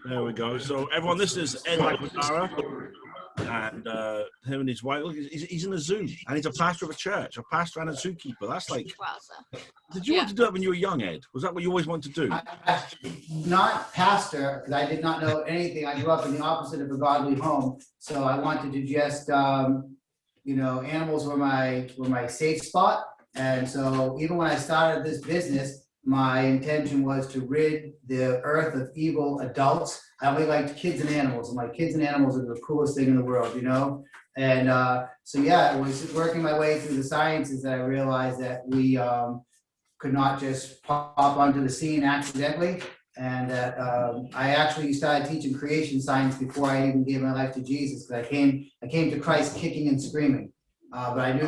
There we go. So everyone, this is Ed Laquidara, and him and his wife. Look, he's in a zoo, and he's a pastor of a church, a pastor and a zookeeper. That's like. Wowza. Did you want to do that when you were young, Ed? Was that what you always wanted to do? Not pastor, because I did not know anything. I grew up in the opposite of a godly home, so I wanted to just, you know, animals were my safe spot, and so even when I started this business, my intention was to rid the earth of evil adults. I only liked kids and animals. I'm like, kids and animals are the coolest thing in the world, you know? And so yeah, it was working my way through the sciences that I realized that we could not just pop onto the scene accidentally. And that I actually started teaching creation science before I even gave my life to Jesus, because I came to Christ kicking and screaming. But I knew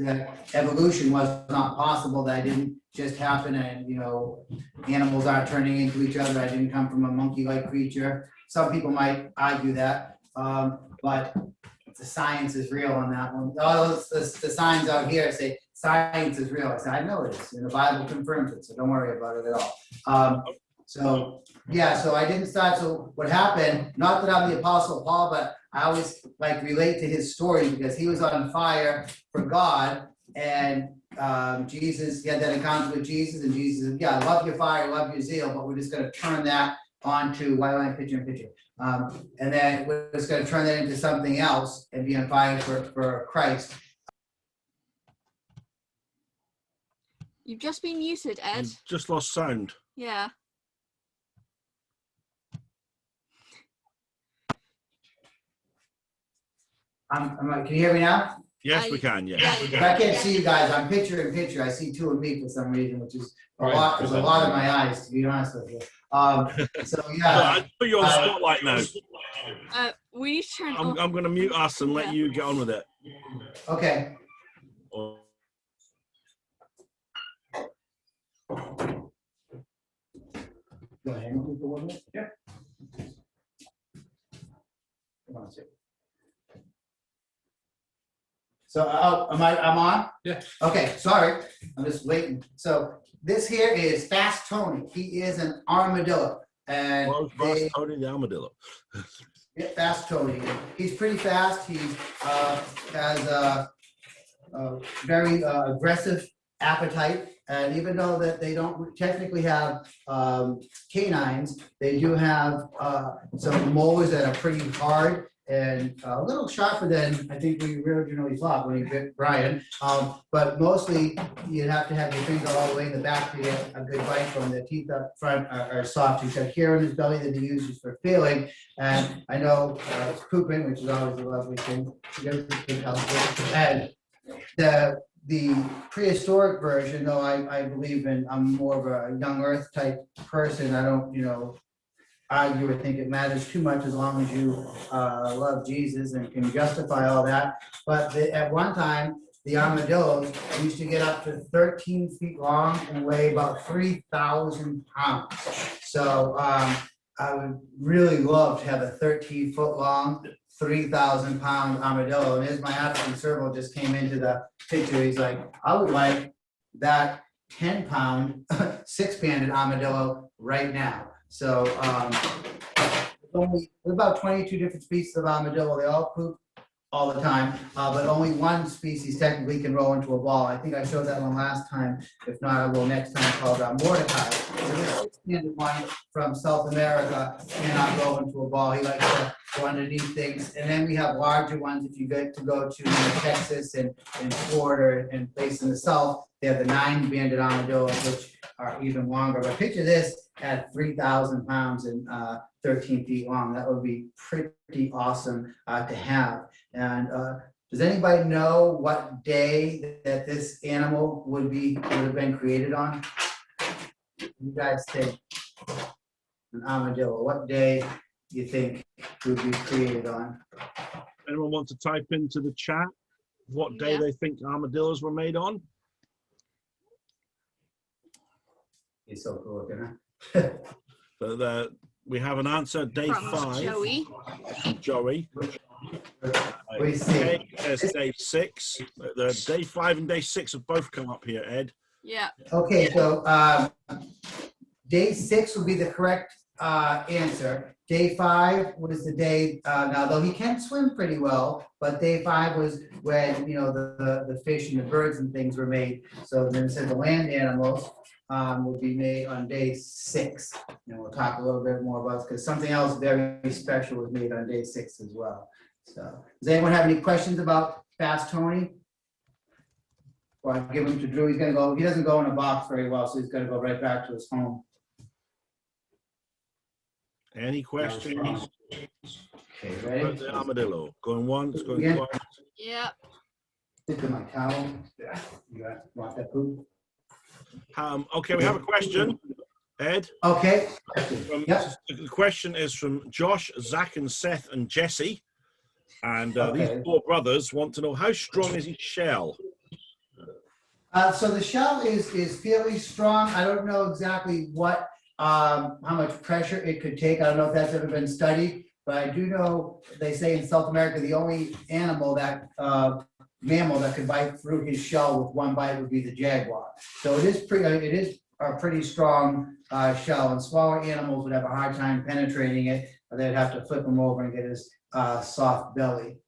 that evolution was not possible, that I didn't just happen, and you know, animals aren't turning into each other. I didn't come from a monkey-like creature. Some people might argue that, but the science is real on that one. All those the signs out here say science is real. I said, I know it is, and the Bible confirms it, so don't worry about it at all. So yeah, so I didn't start. So what happened? Not that I'm the Apostle Paul, but I always like relate to his story, because he was on fire for God, and Jesus, he had that encounter with Jesus, and Jesus said, yeah, I love your fire, I love your zeal, but we're just going to turn that onto, why don't I picture in picture? And then we're just going to turn that into something else and be on fire for Christ. You've just been muted, Ed. You've just lost sound. Yeah. Can you hear me now? Yes, we can. Yeah. If I can't see you guys, I'm picture in picture. I see two of me for some reason, which is a lot. There's a lot in my eyes, to be honest with you. So yeah. I put you on the spotlight now. We turn. I'm going to mute us and let you get on with it. Okay. Go ahead. For 1 minute. Yeah. Come on, sir. So, I'm on? Yeah. Okay, sorry, I'm just waiting. So this here is Fast Tony. He is an armadillo. And Well, Fast Tony the armadillo. Yeah, Fast Tony. He's pretty fast. He has a very aggressive appetite. And even though that they don't technically have canines, they do have some molars that are pretty hard and a little sharper than I think we originally thought when he bit Brian. But mostly you have to have your finger all the way in the back to get a good bite from. The teeth up front are soft. He's got hair in his belly that he uses for feeling. And I know it's pooping, which is always a lovely thing. And the prehistoric version, though I believe in, I'm more of a young earth type person. I don't, you know, argue or think it matters too much as long as you love Jesus and can justify all that. But at one time, the armadillos used to get up to 13 feet long and weigh about 3,000 pounds. So I would really love to have a 13-foot long, 3,000 pound armadillo. And here's my African serval just came into the picture. He's like, I would like that 10-pound, 6-banded armadillo right now. So there's about 22 different species of armadillo. They all poop all the time, but only one species technically can roll into a ball. I think I showed that one last time. If not, I will next time, called Mordecai. So the 6-banded one from South America cannot roll into a ball. He likes to go underneath things. And then we have larger ones. If you get to go to Texas and Florida and places in the South, they have the 9-banded armadillos, which are even longer. But picture this at 3,000 pounds and 13 feet long. That would be pretty awesome to have. And does anybody know what day that this animal would have been created on? You guys think an armadillo? What day do you think would be created on? Anyone want to type into the chat what day they think armadillos were made on? You're so cool, huh? So we have an answer, day From 5. Joey. Joey. We see. There's day 6. The day 5 and day 6 have both come up here, Ed. Yeah. Okay, so day 6 would be the correct answer. Day 5 was the day, now though he can swim pretty well, but day 5 was when, you know, the fish and the birds and things were made. So then it said the land animals will be made on day 6. And we'll talk a little bit more about it, because something else very special was made on day 6 as well. So, does anyone have any questions about Fast Tony? Or I'll give him to Drew. He's gonna go, he doesn't go in a box very well, so he's gonna go right back to his home. Any questions? Okay, ready? About the armadillo. Going once, going Yeah. twice. Yep. Stick to my towel. Yeah. You want that poop? Okay, we have a question, Ed. Okay. Yep. The question is from Josh, Zach, and Seth, and Jesse. And Okay. these 4 brothers want to know, how strong is his shell? So the shell is fairly strong. I don't know exactly what, how much pressure it could take. I don't know if that's ever been studied, but I do know they say in South America, the only animal that, mammal that could bite through his shell with one bite would be the jaguar. So it is a pretty strong shell, and smaller animals would have a hard time penetrating it. They'd have to flip him over and get his soft belly.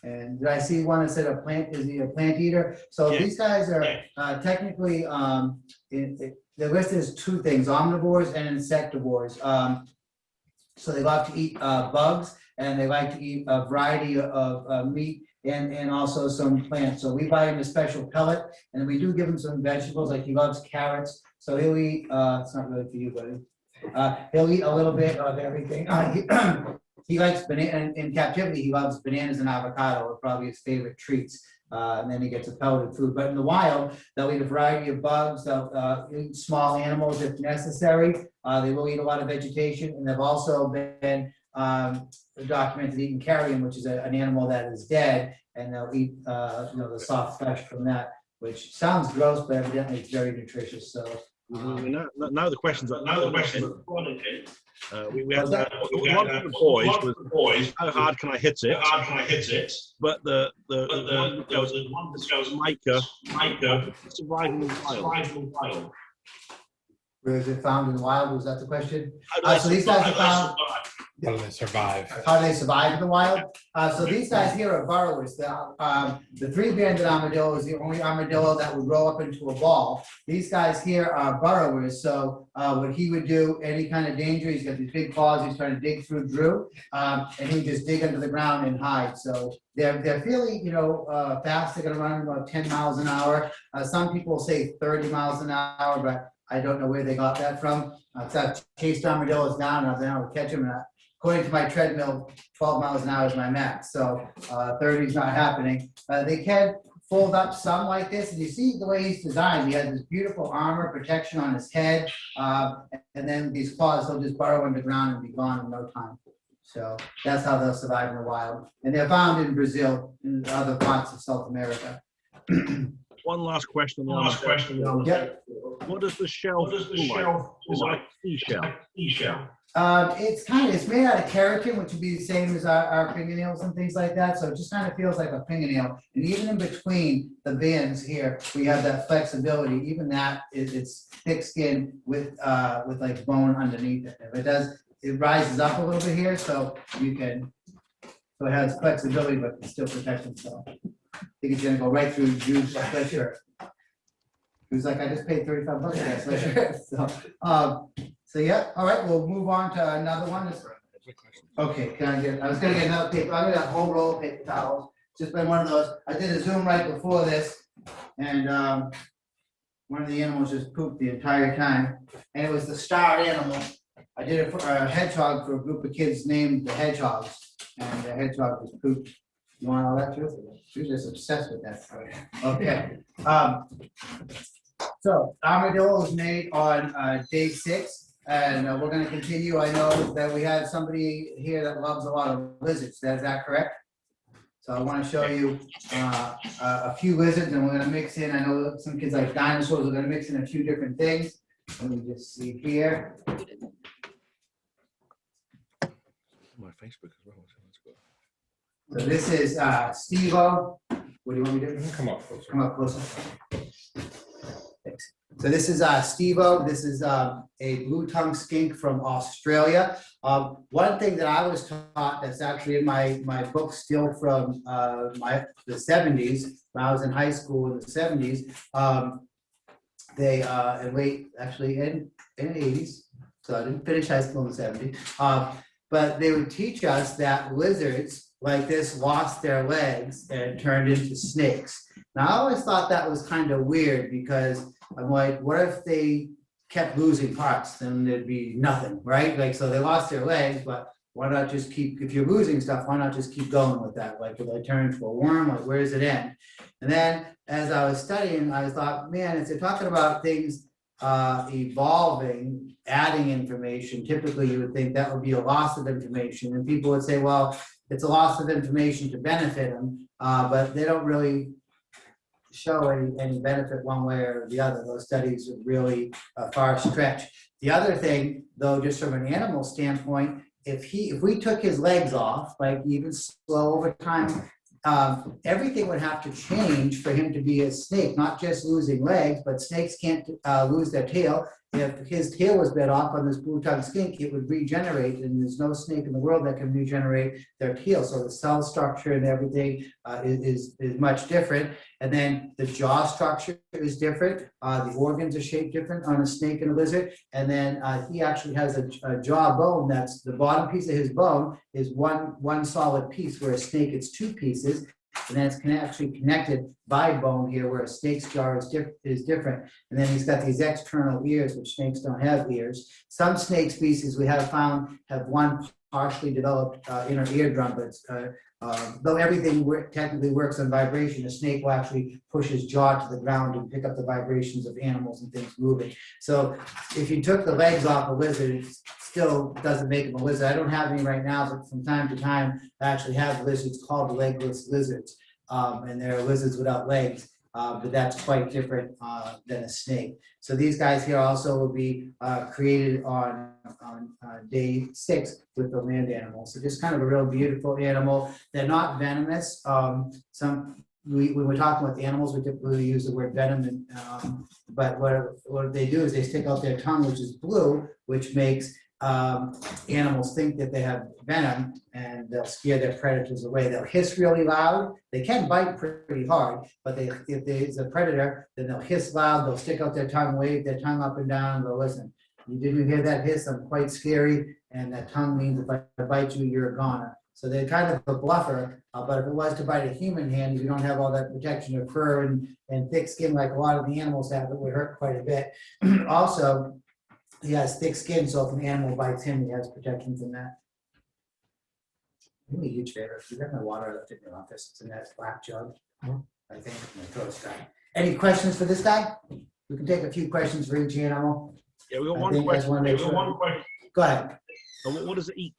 And did I see one that said is he a plant eater? So Yeah. these guys are technically, the list is 2 things, omnivores and insectivores. So they like to eat bugs, and they like to eat a variety of meat and also some plants. So we buy him a special pellet, and we do give him some vegetables, like he loves carrots. So he'll eat, it's not really for you, buddy. He'll eat a little bit of everything. He likes banana, in captivity, he loves bananas and avocado, are probably his favorite treats. And then he gets a pelleted food. But in the wild, they'll eat a variety of bugs, they'll eat small animals if necessary. They will eat a lot of vegetation, and they've also been documented eating carrion, which is an animal that is dead, and they'll eat the soft flesh from that, which sounds gross, but evidently it's very nutritious. So now the questions are we had What's one for the boys how hard can I hit it? But the one that goes Micah surviving the wild. where is it found in the wild? Was that the question? How do So these guys are found. How do they survive? How do they survive in the wild? So these guys here are burrowers. The 3-banded armadillo is the only armadillo that would roll up into a ball. These guys here are burrowers. So what he would do, any kind of danger, he's got these big claws, he's trying to dig through Drew, and he would just dig under the ground and hide. So they're fairly, fast. They're gonna run about 10 miles an hour. Some people say 30 miles an hour, but I don't know where they got that from. I've chased armadillos down, and I've been able to catch them. According to my treadmill, 12 miles an hour is my max, so 30 is not happening. They can fold up some like this, and you see the way he's designed. He has this beautiful armor protection on his head, and then these claws, they'll just burrow underground and be gone in no time. So that's how they'll survive in the wild. And they're found in Brazil and other parts of South America. One last question. Yep. What does the shell feel like? Is it like a seashell? It's made out of keratin, which would be the same as our fingernails and things like that. So it just kind of feels like a fingernail. And even in between the bands here, we have that flexibility. Even that it's thick skin with like bone underneath it. If it does, it rises up a little bit here, so you can. So it has flexibility, but it still protects itself. I think it's gonna go right through Drew's sweatshirt. He was like, I just paid $35 for that sweatshirt. So yeah, all right, we'll move on to another one. Okay, I was gonna get another paper. I'm gonna have a whole roll of paper towels. Just been one of those. I did a Zoom right before this, and one of the animals just pooped the entire time, and it was the star animal. I did it for a hedgehog for a group of kids named the Hedgehogs, and the hedgehog was pooped. You want all that too? She was just obsessed with that. Okay. So armadillo was made on day 6, and we're going to continue. I know that we had somebody here that loves a lot of lizards. Is that correct? So I want to show you a few lizards, and we're going to mix in. I know some kids like dinosaurs. We're going to mix in a few different things. Let me just see here. My Facebook as well. So this is Steve-O. What do you want me to do? Come up closer. Come up closer. Thanks. So this is Steve-O. This is a blue-tongued skink from Australia. One thing that I was taught that's actually in my book still from the 70s, when I was in high school in the 70s, actually in the 80s, so I didn't finish high school in the 70s, but they would teach us that lizards like this lost their legs and turned into snakes. Now, I always thought that was kind of weird because I'm like, what if they kept losing parts? Then there'd be nothing, right? Like, so they lost their legs, but why not just keep, if you're losing stuff, why not just keep going with that? Like, will they turn into a worm? Like, where does it end? And then as I was studying, I thought, man, if they're talking about things evolving, adding information, typically you would think that would be a loss of information. And people would say, well, it's a loss of information to benefit them, but they don't really show any benefit one way or the other. Those studies are really far stretched. The other thing, though, just from an animal standpoint, if we took his legs off, like even slow over time, everything would have to change for him to be a snake, not just losing legs, but snakes can't lose their tail. If his tail was bit off on this blue-tongued skink, it would regenerate, and there's no snake in the world that can regenerate their tail. So the cell structure and everything is much different. And then the jaw structure is different. The organs are shaped different on a snake and a lizard. And then he actually has a jaw bone. That's the bottom piece of his bone is one solid piece, where a snake it's two pieces. And then it's actually connected by bone here, where a snake's jaw is different. And then he's got these external ears, which snakes don't have ears. Some snake species we have found have one partially developed inner eardrum, but though everything technically works on vibration, a snake will actually push his jaw to the ground and pick up the vibrations of animals and things moving. So if you took the legs off a lizard, it still doesn't make him a lizard. I don't have any right now, but from time to time, I actually have lizards called legless lizards, and they're lizards without legs. But that's quite different than a snake. So these guys here also will be created on day 6 with the land animals. So just kind of a real beautiful animal. They're not venomous. When we're talking about the animals, we typically use the word venom, but what they do is they stick out their tongue, which is blue, which makes animals think that they have venom, and they'll scare their predators away. They'll hiss really loud. They can bite pretty hard, but if there's a predator, then they'll hiss loud. They'll stick out their tongue, wave their tongue up and down, and go, listen, did you hear that hiss? I'm quite scary, and that tongue means if I bite you, you're a goner. So they're kind of a bluffer, but if it was to bite a human hand, you don't have all that protection of fur and thick skin like a lot of the animals have, it would hurt quite a bit. Also, he has thick skin, so if an animal bites him, he has protection from that. Do me a huge favor. You got my water left in your office. It's in that black jug, I think. My throat's dry. Any questions for this guy? We can take a few questions for each animal. Yeah, we got one question. Go ahead. What does it eat?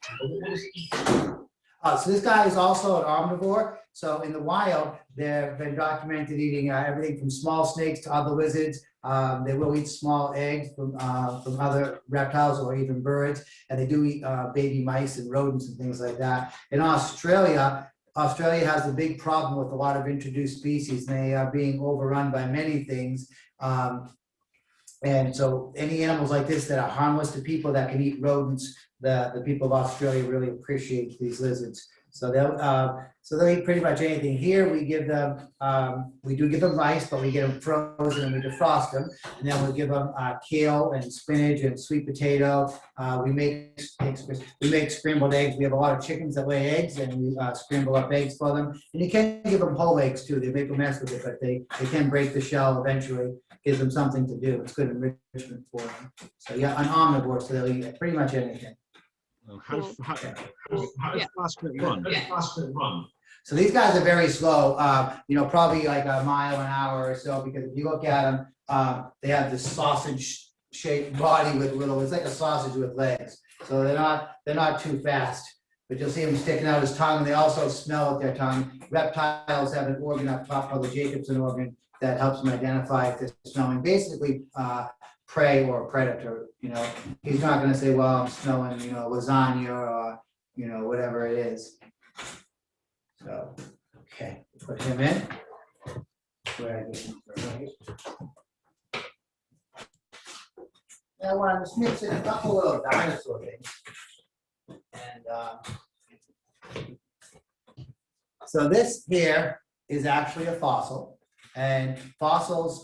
So this guy is also an omnivore. So in the wild, they've been documented eating everything from small snakes to other lizards. They will eat small eggs from other reptiles or even birds, and they do eat baby mice and rodents and things like that. In Australia has a big problem with a lot of introduced species. They are being overrun by many things. And so any animals like this that are harmless to people that can eat rodents, the people of Australia really appreciate these lizards. So they'll eat pretty much anything. Here we give them, we do give them rice, but we get them frozen and we defrost them. And then we give them kale and spinach and sweet potato. We make scrambled eggs. We have a lot of chickens that lay eggs, and we scramble up eggs for them. And you can give them whole eggs too. They make a mess with it, but they can break the shell eventually. Gives them something to do. It's good enrichment for them. So yeah, an omnivore, so they'll eat pretty much anything. How fast can it run? So these guys are very slow, probably like a mile an hour or so, because if you look at them, they have this sausage-shaped body with it's like a sausage with legs. So they're not too fast, but you'll see them sticking out his tongue, and they also smell with their tongue. Reptiles have an organ up top called the Jacobson organ that helps them identify if they're smelling. Basically, prey or predator. He's not going to say, well, I'm smelling, lasagna or, whatever it is. So, okay, put him in. Where I get him, right? I want to mix in a couple of dinosaur things. And so this here is actually a fossil. And fossils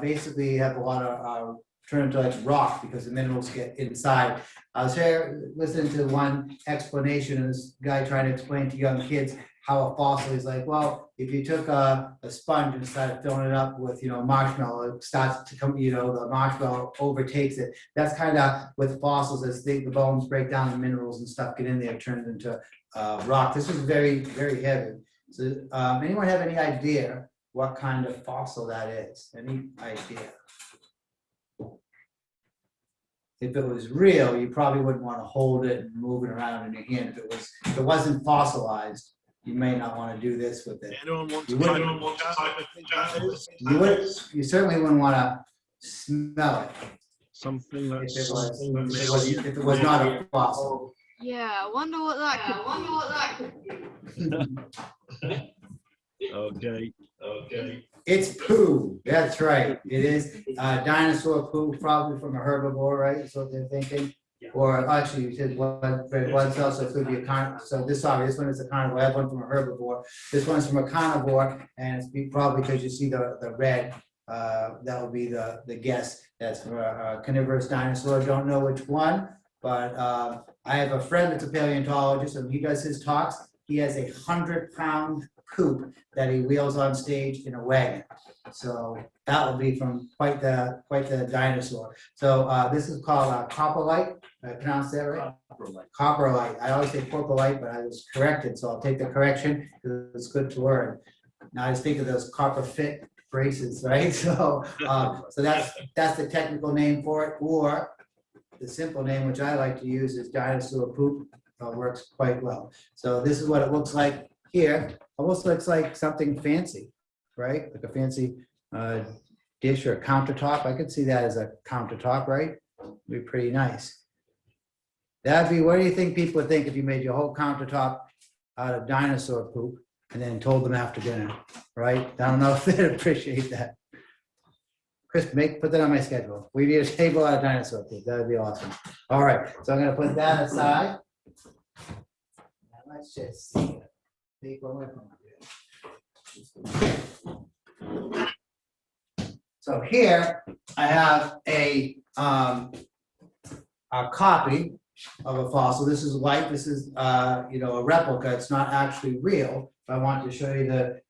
basically have a lot of turn into like rock because the minerals get inside. I was here listening to one explanation of this guy trying to explain to young kids how a fossil is like, well, if you took a sponge and started filling it up with, marshmallow, it starts to come, the marshmallow overtakes it. That's kind of with fossils, as the bones break down, the minerals and stuff get in there, turn it into rock. This is very, very heavy. So anyone have any idea what kind of fossil that is? Any idea? If it was real, you probably wouldn't want to hold it and move it around in your hand. If it wasn't fossilized, you may not want to do this with it. Anyone want to You certainly wouldn't want to smell it something that's if it was not a fossil. Yeah, I wonder what that could be. Okay. It's poo. That's right. It is dinosaur poo, probably from a herbivore, right? That's what they're thinking. Yeah. Or actually, you said red blood cell, so it could be a carnivore. So this one is a carnivore. I have one from a herbivore. This one's from a carnivore, and it's probably because you see the red. That would be the guess. That's for a carnivorous dinosaur. Don't know which one, but I have a friend that's a paleontologist, and he does his talks. He has 100-pound poop that he wheels on stage in a wagon. So that will be from quite the dinosaur. So this is called coprolite. Did I pronounce that right? Coprolite. I always say porpolite, but I was corrected, so I'll take the correction because it's good to learn. Now I just think of those copper fit braces, right? So so that's the technical name for it, or the simple name, which I like to use, is dinosaur poop. Works quite well. So this is what it looks like here. Almost looks like something fancy, right? Like a fancy dish or a countertop. I could see that as a countertop, right? It'd be pretty nice. That'd be, what do you think people would think if you made your whole countertop out of dinosaur poop and then told them after dinner, right? I don't know if they'd appreciate that. Chris, put that on my schedule. We need a table out of dinosaur poop. That would be awesome. All right, so I'm gonna put that aside. Now let's just see. So here I have a copy of a fossil. This is light. This is a replica. It's not actually real. I want to show you the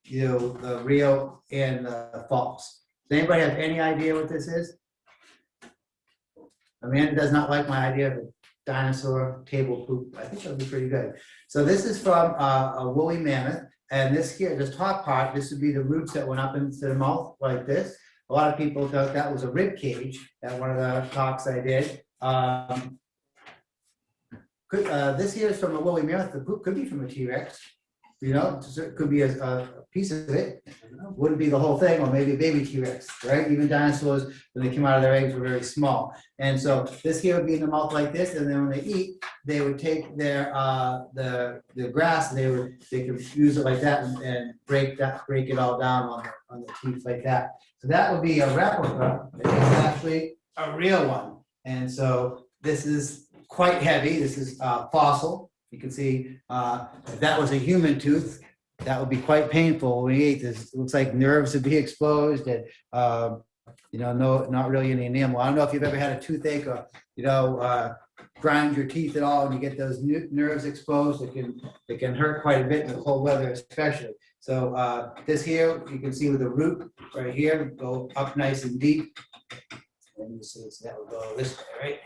real and the false. Does anybody have any idea what this is? Amanda does not like my idea of a dinosaur table poop. I think that would be pretty good. So this is from a woolly mammoth. And this here, this top part, this would be the roots that went up into the mouth like this. A lot of people thought that was a rib cage at one of the talks I did. This here is from a woolly mammoth. The poop could be from a T-Rex. It could be a piece of it. Wouldn't be the whole thing, or maybe a baby T-Rex, right? Even dinosaurs, when they came out of their eggs, were very small. And so this here would be in the mouth like this, and then when they eat, they would take their the grass, and they could use it like that and break it all down on the teeth like that. So that would be a replica. It's actually a real one. And so this is quite heavy. This is fossil. You can see if that was a human tooth, that would be quite painful when we ate this. It looks like nerves would be exposed, and not really any enamel. I don't know if you've ever had a toothache or grind your teeth at all, and you get those nerves exposed. It can hurt quite a bit in the cold weather, especially. So this here, you can see with the root right here, go up nice and deep. And you see, so that would go this way, right,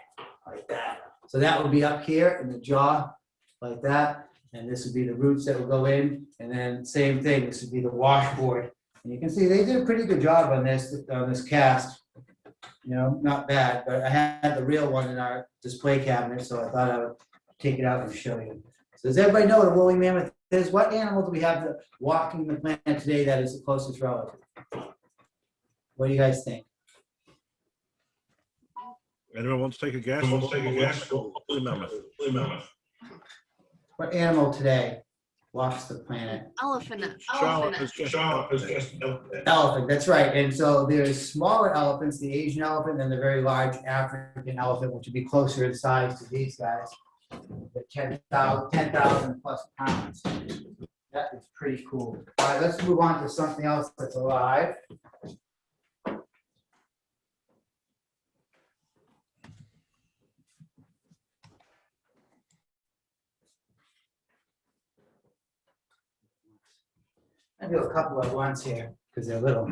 like that. So that would be up here in the jaw, like that, and this would be the roots that would go in, and then same thing, this would be the washboard. And you can see they did a pretty good job on this cast. Not bad, but I had the real one in our display cabinet, so I thought I would take it out and show you. So does everybody know what a woolly mammoth is? What animal do we have walking the planet today that is the closest relative? What do you guys think? Anyone want to take a guess? Woolly mammoth. What animal today walks the planet. Elephant. Charlotte has just Elephant, that's right. And so there's smaller elephants, the Asian elephant, and the very large African elephant, which would be closer in size to these guys. The 10,000 plus pounds. That is pretty cool. All right, let's move on to something else that's alive. I'll do a couple at once here because they're little.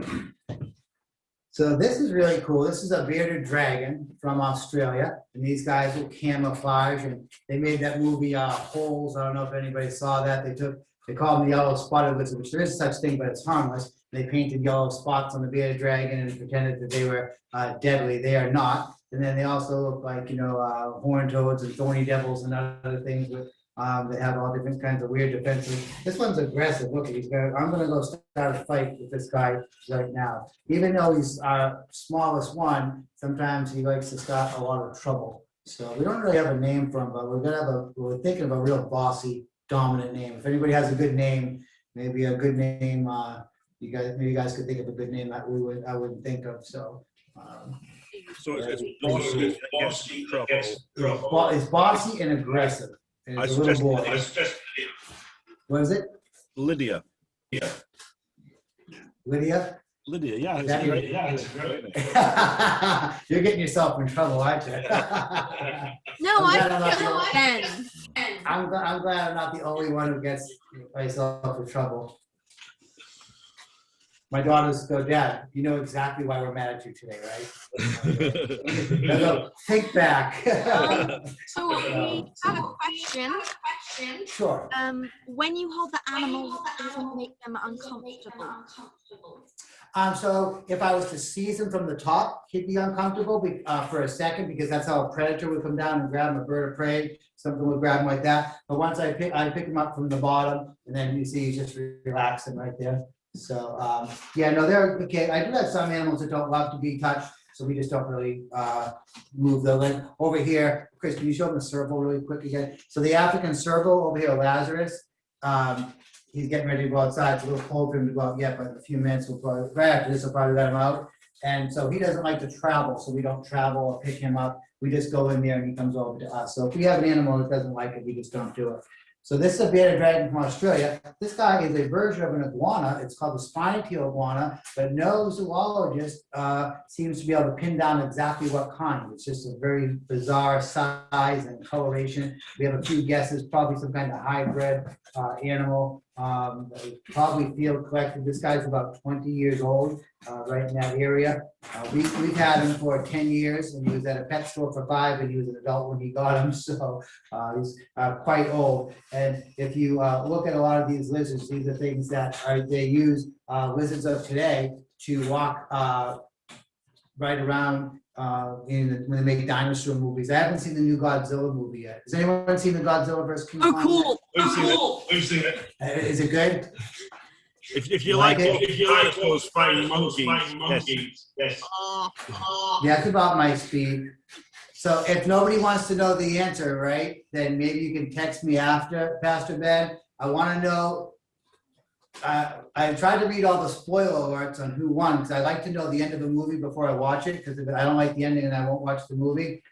So this is really cool. This is a bearded dragon from Australia, and these guys will camouflage. And they made that movie Holes. I don't know if anybody saw that. They call them the yellow spotted lizard, which there is such thing, but it's harmless. They painted yellow spots on the bearded dragon and pretended that they were deadly. They are not. And then they also look like horned toads and thorny devils and other things with. They have all different kinds of weird defenses. This one's aggressive. Look, I'm going to go start a fight with this guy right now. Even though he's our smallest one, sometimes he likes to start a lot of trouble. So we don't really have a name for him, but we're thinking of a real bossy, dominant name. If anybody has a good name, maybe a good name, you guys could think of a good name that I wouldn't think of. So. So it's bossy, trouble. It's bossy and aggressive. And it's a little boy. What is it? Lydia. Lydia? Lydia, yeah. It's great. You're getting yourself in trouble, aren't you? No, I can. I'm glad I'm not the only one who gets myself in trouble. My daughters go, Dad, you know exactly why we're mad at you today, right? I go, think back. So we have a question. Sure. When you hold the animals, does it make them uncomfortable? So if I was to seize him from the top, he'd be uncomfortable for a second, because that's how a predator would come down and grab him, a bird of prey, something would grab him like that. But once I pick him up from the bottom, and then you see he's just relaxing right there. So yeah, no, they're okay. I do have some animals that don't love to be touched, so we just don't really move the leg. Over here, Chris, can you show them the serval really quick again? So the African serval over here, Lazarus, he's getting ready to go outside. It's a little cold for him to go out yet, but in a few minutes we'll probably, right after this, we'll probably let him out. And so he doesn't like to travel, so we don't travel or pick him up. We just go in there and he comes over to us. So if we have an animal that doesn't like it, we just don't do it. So this is a bearded dragon from Australia. This guy is a version of an iguana. It's called the spiny tail iguana, but no zoologist seems to be able to pin down exactly what kind. It's just a very bizarre size and coloration. We have a few guesses, probably some kind of hybrid animal, probably field collected. This guy's about 20 years old, right in that area. We've had him for 10 years, and he was at a pet store for 5, and he was an adult when he got him, so he's quite old. And if you look at a lot of these lizards, these are things that they use lizards of today to walk right around when they make dinosaur movies. I haven't seen the new Godzilla movie yet. Has anyone seen the Godzilla vs. King Kong? Oh, cool. We've seen it. Is it good? If you like dinosaurs fighting monkeys, yes. Yeah, it's about my speed. So if nobody wants to know the answer, right, then maybe you can text me after, Pastor Ben. I want to know. I tried to read all the spoiler alerts on who won, because I like to know the end of the movie before I watch it, because if I don't like the ending, and I won't watch the movie.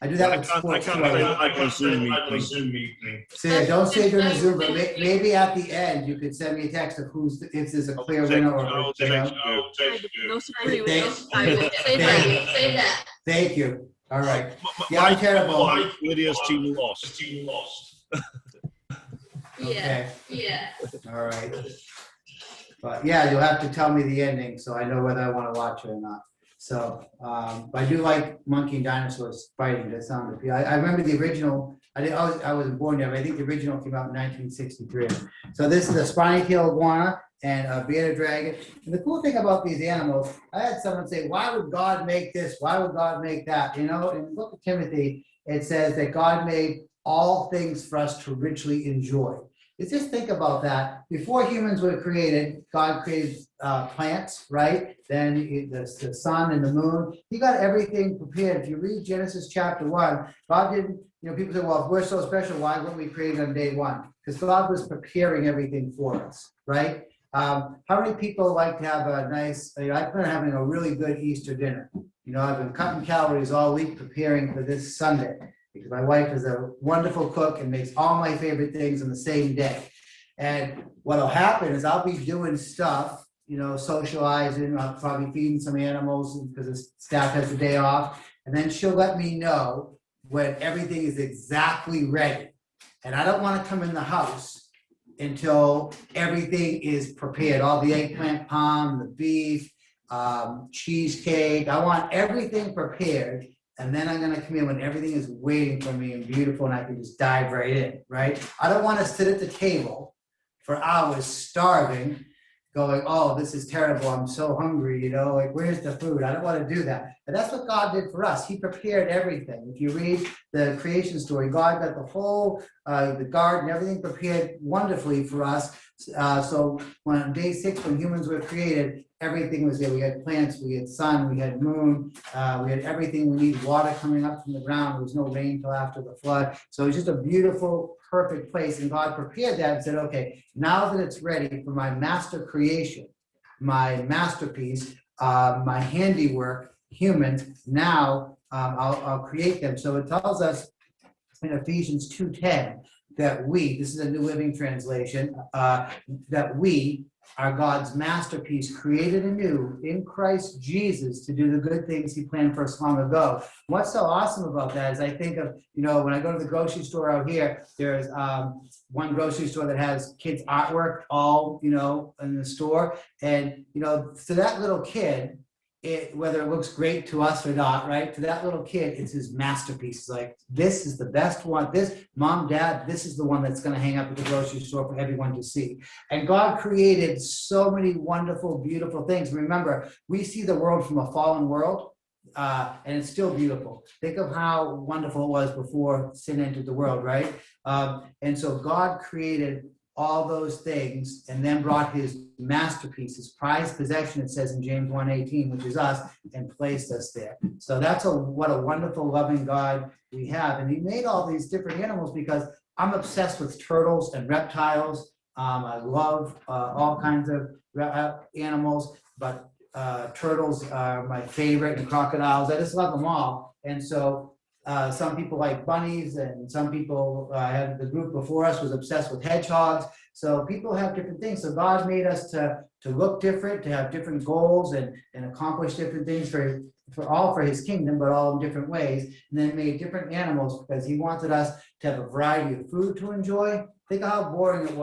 I do that with sports. I can Zoom meeting. So don't say during Zoom, but maybe at the end you could send me a text of if there's a clear winner or No security. Say that. Thank you. All right. Yeah, I'm terrible. Lydia's team lost. Okay. Yeah. All right. But yeah, you'll have to tell me the ending so I know whether I want to watch it or not. So I do like monkey and dinosaurs fighting. That sounded good. I remember the original. I wasn't born yet, but I think the original came out in 1963. So this is a spiny tail iguana and a bearded dragon. And the cool thing about these animals, I had someone say, why would God make this? Why would God make that? You know, in the book of Timothy, it says that God made all things for us to richly enjoy. Just think about that. Before humans were created, God created plants, right? Then the sun and the moon. He got everything prepared. If you read Genesis chapter 1, God didn't you know, people say, well, if we're so special, why weren't we created on day one? Because God was preparing everything for us, right? How many people like to have a nice, I've been having a really good Easter dinner. You know, I've been cutting calories all week preparing for this Sunday because my wife is a wonderful cook and makes all my favorite things on the same day. And what'll happen is I'll be doing stuff, you know, socializing, I'll probably feeding some animals because the staff has the day off. And then she'll let me know when everything is exactly ready. And I don't want to come in the house until everything is prepared, all the eggplant parm, the beef, cheesecake. I want everything prepared. And then I'm going to come in when everything is waiting for me and beautiful and I can just dive right in, right? I don't want to sit at the table for hours starving, going, oh, this is terrible, I'm so hungry, you know, like, where's the food? I don't want to do that. And that's what God did for us. He prepared everything. If you read the creation story, God got the whole, the garden, everything prepared wonderfully for us. So when on day 6, when humans were created, everything was there. We had plants, we had sun, we had moon, we had everything we need, water coming up from the ground. There was no rain till after the flood. So it was just a beautiful, perfect place. And God prepared that and said, okay, now that it's ready for my master creation, my masterpiece, my handiwork, humans, now I'll create them. So it tells us in Ephesians 2:10 that we, this is a New Living Translation, that we are God's masterpiece, created anew in Christ Jesus to do the good things he planned for us long ago. What's so awesome about that is I think of, you know, when I go to the grocery store out here, there's one grocery store that has kids' artwork all, you know, in the store. And, you know, to that little kid, whether it looks great to us or not, right? To that little kid, it's his masterpiece. It's like, this is the best one. This, mom, dad, this is the one that's going to hang up at the grocery store for everyone to see. And God created so many wonderful, beautiful things. Remember, we see the world from a fallen world, and it's still beautiful. Think of how wonderful it was before sin entered the world, right? And so God created all those things and then brought his masterpiece, his prized possession, it says in James 1:18, which is us, and placed us there. So that's what a wonderful, loving God we have. And he made all these different animals because I'm obsessed with turtles and reptiles. I love all kinds of animals, but turtles are my favorite, and crocodiles. I just love them all. And so some people like bunnies, and some people had the group before us was obsessed with hedgehogs. So people have different things. So God made us to look different, to have different goals and accomplish different things for his kingdom, but all in different ways. And then made different animals because he wanted us to have a variety of food to enjoy. Think of how boring it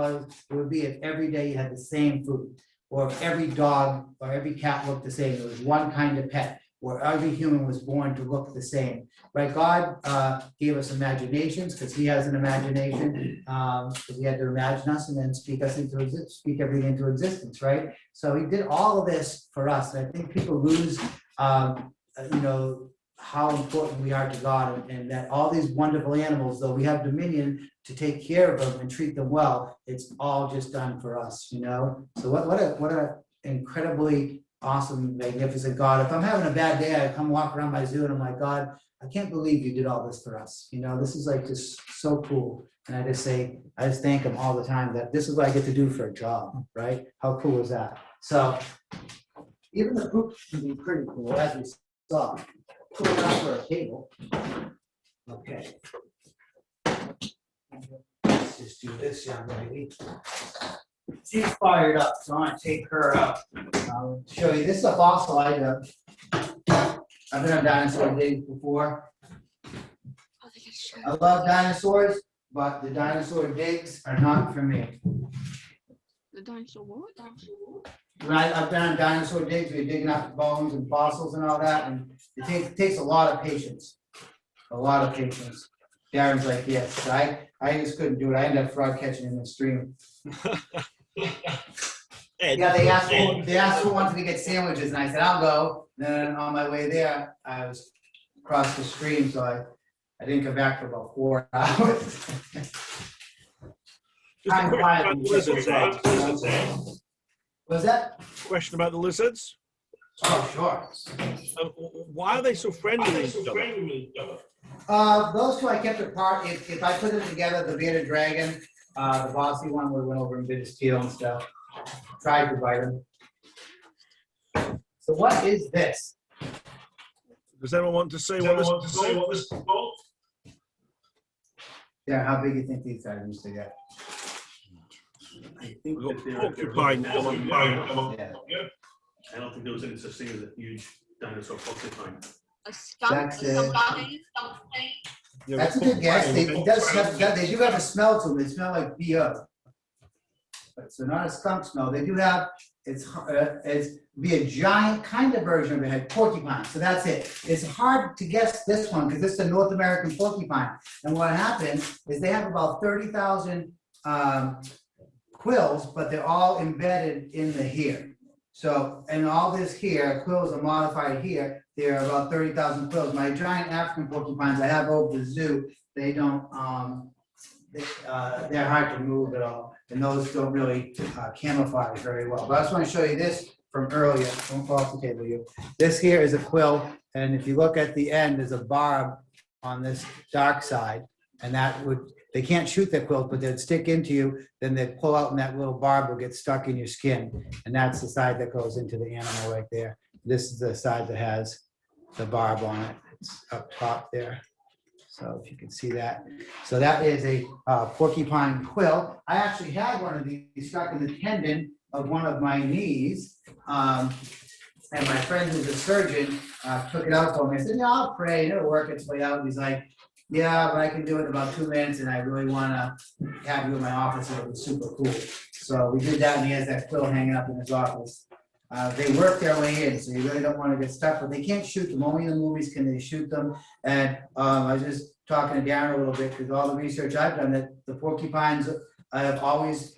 would be if every day you had the same food, or if every dog or every cat looked the same. There was one kind of pet, where every human was born to look the same, right? God gave us imaginations because he has an imagination, because he had to imagine us and then speak everything into existence, right? So he did all of this for us. And I think people lose, you know, how important we are to God, and that all these wonderful animals, though we have dominion to take care of them and treat them well, it's all just done for us, you know? So what a incredibly awesome, magnificent God. If I'm having a bad day, I come walk around my zoo and I'm like, God, I can't believe you did all this for us. You know, this is like just so cool. And I just thank him all the time that this is what I get to do for a job, right? How cool is that? So even the poop can be pretty cool, as we saw. Cool enough for a table. Okay. Let's just do this, young lady. She's fired up, so I'm gonna take her out. I'll show you. This is a fossil I dug. I've been on dinosaur digs before. I love dinosaurs, but the dinosaur digs are not for me. The dinosaur what? I've been on dinosaur digs. We're digging up bones and fossils and all that, and it takes a lot of patience. A lot of patience. Darren's like, yes, I just couldn't do it. I ended up frog catching in the stream. Ed, Yeah, they asked who wanted to get sandwiches, and I said, I'll go. And then on my way there, I was across the stream, so I didn't come back for about 4 hours. just a question about the lizards, Ed. Was that? Question about the lizards? Oh, sure. Why are they so friendly with each other? Those two I kept apart. If I put them together, the bearded dragon, the bossy one, we went over and did his tail and stuff. Tried to bite him. So what is this? Does anyone want to say what this is called? Yeah, how big do you think these guys used to get? I think We've that got porcupine now. Yeah. I don't think there was any such thing as a huge dinosaur porcupine. A skunk? That's A something? Yeah, That's a we've got good guess. They, porcupine. they do have a smell to them. They smell like BO. But so not a skunk smell. They do have, it's be a giant kind of version of a head porcupine. So that's it. It's hard to guess this one because this is a North American porcupine. And what happens is they have about 30,000 quills, but they're all embedded in the hair. So, and all this here, quills are modified here. There are about 30,000 quills. My giant African porcupines I have over the zoo, they don't, they're hard to move at all. And those don't really camouflage very well. But I just want to show you this from earlier. Don't fall off the table, you. This here is a quill. And if you look at the end, there's a barb on this dark side. And that would, they can't shoot their quills, but they'd stick into you, then they'd pull out and that little barb will get stuck in your skin. And that's the side that goes into the animal right there. This is the side that has the barb on it. It's up top there. So if you can see that. So that is a porcupine quill. I actually had one of these stuck in the tendon of one of my knees. And my friend who's a surgeon took it out for me. I said, yeah, I'll pray, it'll work its way out. And he's like, yeah, but I can do it in about 2 minutes, and I really want to have you in my office, and it was super cool. So we did that, and he has that quill hanging up in his office. They work their way in, so you really don't want to get stuck, but they can't shoot them. Only in the movies can they shoot them. And I was just talking to Darren a little bit, because all the research I've done, that the porcupines have always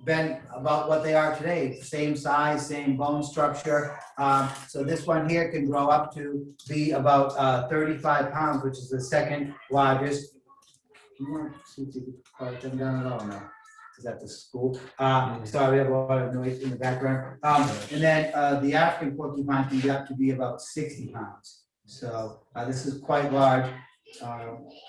been about what they are today. Same size, same bone structure. So this one here can grow up to be about 35 pounds, which is the second largest. You want to see if you can quiet them down at all now? Is that the school? Sorry, we have a lot of noise in the background. And then the African porcupine can get up to be about 60 pounds. So this is quite large.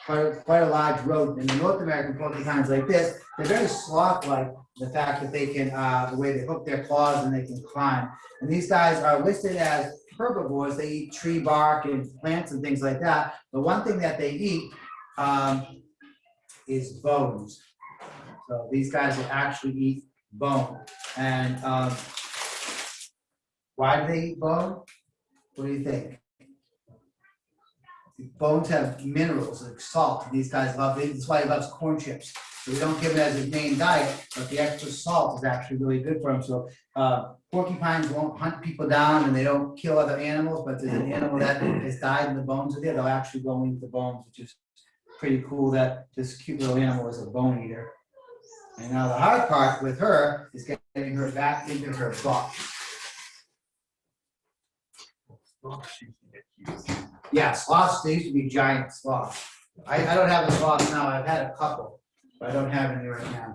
Quite a large rodent. And the North American porcupines like this, they're very sloth-like. The fact that they can, the way they hook their claws and they can climb. And these guys are listed as herbivores. They eat tree bark and plants and things like that. But one thing that they eat is bones. So these guys will actually eat bone. And why do they eat bone? What do you think? Bones have minerals like salt. These guys love it. That's why he loves corn chips. So we don't give it as his main diet, but the extra salt is actually really good for him. So porcupines won't hunt people down and they don't kill other animals, but there's an animal that has died and the bones are there, they'll actually go and eat the bones, which is pretty cool that this cute little animal is a bone eater. And now the hard part with her is getting her back into her box. Yeah, sloths, they used to be giant sloths. I don't have a sloth now, I've had a couple, but I don't have any right now.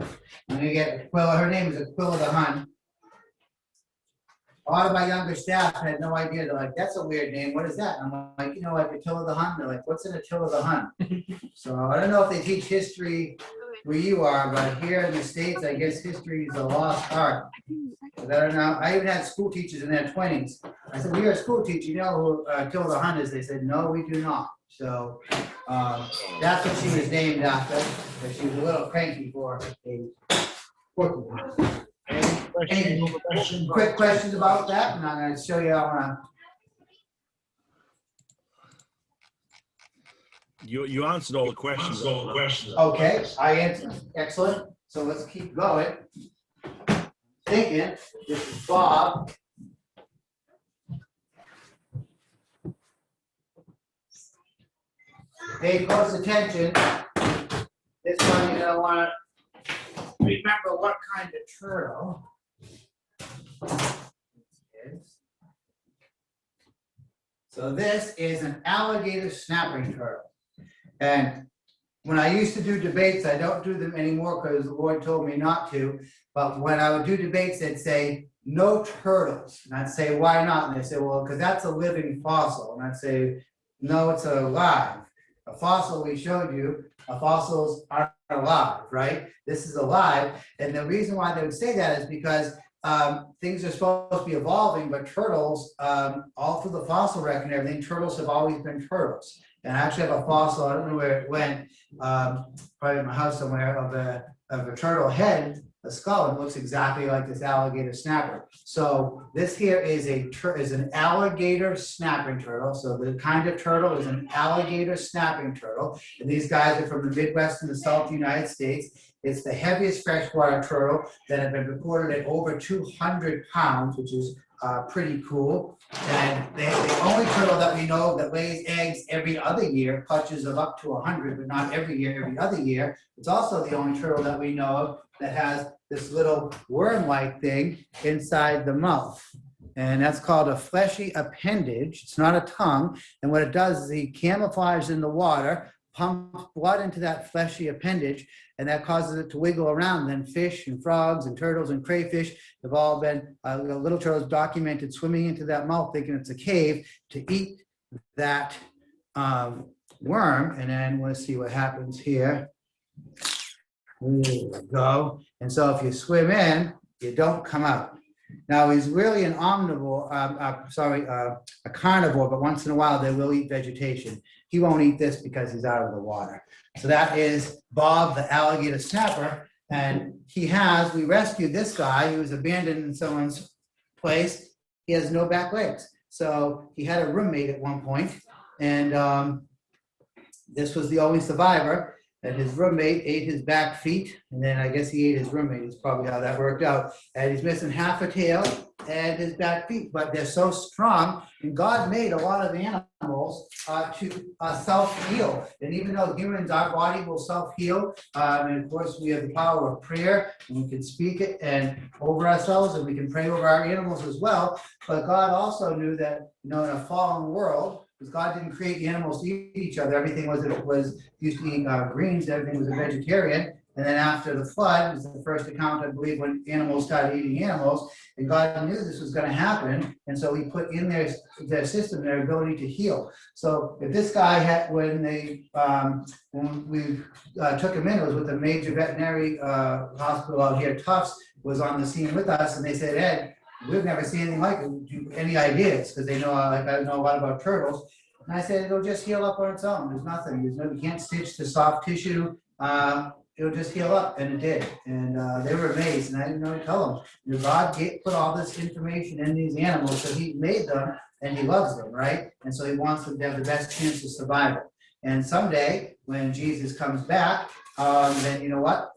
I'm gonna get a quill, her name is Aquila the Hunt. A lot of my younger staff had no idea, they're like, that's a weird name, what is that? And I'm like, you know, like Attila the Hunt, they're like, what's an Attila the Hunt? So I don't know if they teach history where you are, but here in the States, I guess history is a lost art. But I don't know. I even had school teachers in their 20s. I said, well, you're a school teacher, you know who Attila the Hunt is? They said, no, we do not. So that's what she was named after, but she was a little cranky for a porcupine. Any quick questions about that? And I'm going to show you how You answered all the questions. Okay, I answered. Excellent. So let's keep going. Thinking, this is Bob. Pay close attention. This one you're gonna want to remember what kind of turtle this is. So this is an alligator snapping turtle. And when I used to do debates, I don't do them anymore because the Lord told me not to. But when I would do debates, they'd say, no turtles. And I'd say, why not? And they say, well, because that's a living fossil. And I'd say, no, it's alive. A fossil we showed you, fossils aren't alive, right? This is alive. And the reason why they would say that is because things are supposed to be evolving, but turtles, all through the fossil record and everything, turtles have always been turtles. And I actually have a fossil, I don't know where it went, probably in my house somewhere, of a turtle head, a skull, and it looks exactly like this alligator snapper. So this here is an alligator snapping turtle. So the kind of turtle is an alligator snapping turtle. And these guys are from the Midwest and the South United States. It's the heaviest freshwater turtle that have been reported at over 200 pounds, which is pretty cool. And the only turtle that we know that lays eggs every other year, clutches of up to 100, but not every year, every other year. It's also the only turtle that we know of that has this little worm-like thing inside the mouth. And that's called a fleshy appendage. It's not a tongue. And what it does is he camouflages in the water, pumps blood into that fleshy appendage, and that causes it to wiggle around. Then fish and frogs and turtles and crayfish have all been, little turtles documented swimming into that mouth thinking it's a cave to eat that worm. And then we'll see what happens here. There we go. And so if you swim in, you don't come out. Now he's really an omnivore, a carnivore, but once in a while they will eat vegetation. He won't eat this because he's out of the water. So that is Bob, the alligator snapper. And we rescued this guy. He was abandoned in someone's place. He has no back legs. So he had a roommate at one point, and this was the only survivor. And his roommate ate his back feet, and then I guess he ate his roommate. Is probably how that worked out. And he's missing half a tail and his back feet, but they're so strong. And God made a lot of animals to self-heal. And even though humans, our body will self-heal, and of course we have the power of prayer, and we can speak it and over ourselves, and we can pray over our animals as well. But God also knew that, in a fallen world, because God didn't create the animals to eat each other. Everything was used to eat greens. Everything was a vegetarian. And then after the flood, was the first account, I believe, when animals started eating animals. And God knew this was going to happen. And so he put in their system their ability to heal. So if this guy had, when we took him in, it was with a major veterinary hospital out here, Tufts, was on the scene with us. And they said, Ed, we've never seen anything like it. Do you have any ideas? Because they know, I know a lot about turtles. And I said, it'll just heal up on its own. There's nothing. You can't stitch the soft tissue. It'll just heal up, and it did. And they were amazed, and I didn't know to tell them. God put all this information in these animals, so he made them, and he loves them, right? And so he wants them to have the best chance of survival. And someday, when Jesus comes back, then you know what?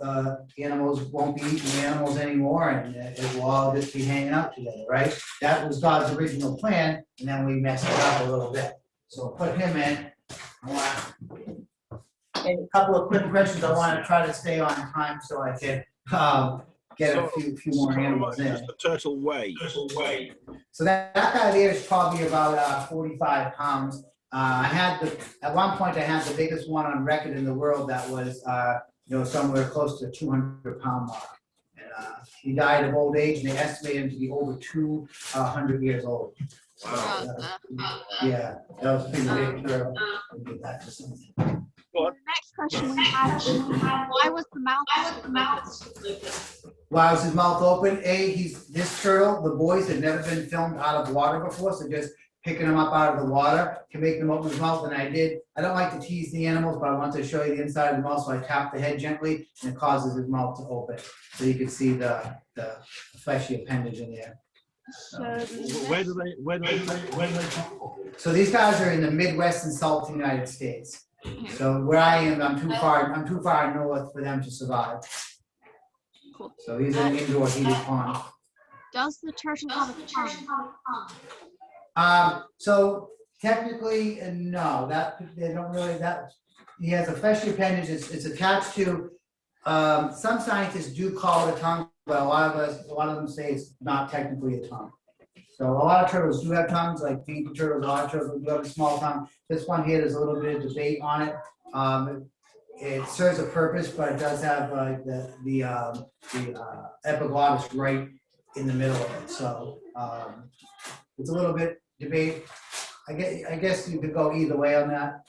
Animals won't be eating the animals anymore, and it will all just be hanging out together, right? That was God's original plan, and then we messed it up a little bit. So put him in. And a couple of quick questions. I want to try to stay on time so I can get a few more animals in. The turtle weigh. So that guy there is probably about 45 pounds. At one point I had the biggest one on record in the world that was somewhere close to the 200-pound mark. And he died of old age, and they estimated him to be over 200 years old. Wow. Yeah, that was a pretty big turtle. We'll get that to something. The next question we have is, why was the mouth open? Why was his mouth open? This turtle, the boys had never been filmed out of water before, so just picking them up out of the water can make them open his mouth, and I did. I don't like to tease the animals, but I want to show you the inside of the mouth, so I tap the head gently, and it causes his mouth to open. So you can see the fleshy appendage in there. Where do they? So these guys are in the Midwest and South United States. So where I am, I'm too far north for them to survive. Cool. So he's in an indoor heated pond. Does the turtle have a tongue? So technically, no. They don't really. He has a fleshy appendage. It's attached to. Some scientists do call it a tongue, but a lot of them say it's not technically a tongue. So a lot of turtles do have tongues, like pink turtles. A lot of turtles do have a small tongue. This one here, there's a little bit of debate on it. it serves a purpose, but it does have the epiglottis right in the middle of it. So it's a little bit debate. I guess you could go either way on that.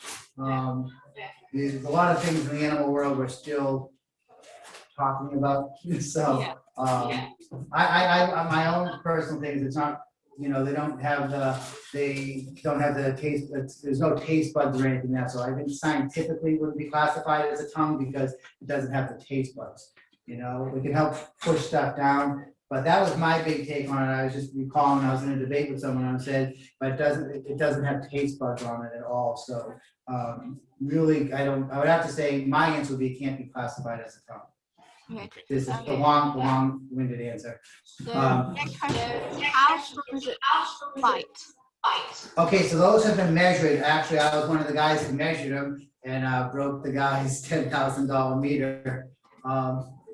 There's a lot of things in the animal world we're still talking about. So I my own personal things. It's not, you know, they don't have the taste. There's no taste buds or anything there. So I think scientifically wouldn't be classified as a tongue because it doesn't have the taste buds. You know, we can help push stuff down. But that was my big take on it. I was just recalling, I was in a debate with someone and said, but it doesn't have taste buds on it at all. So really, I would have to say my answer would be it can't be classified as a tongue. Okay. This is the long-winded answer. So next question, how strong is it bite? Okay, so those have been measured. Actually, I was one of the guys who measured them and broke the guy's $10,000 meter.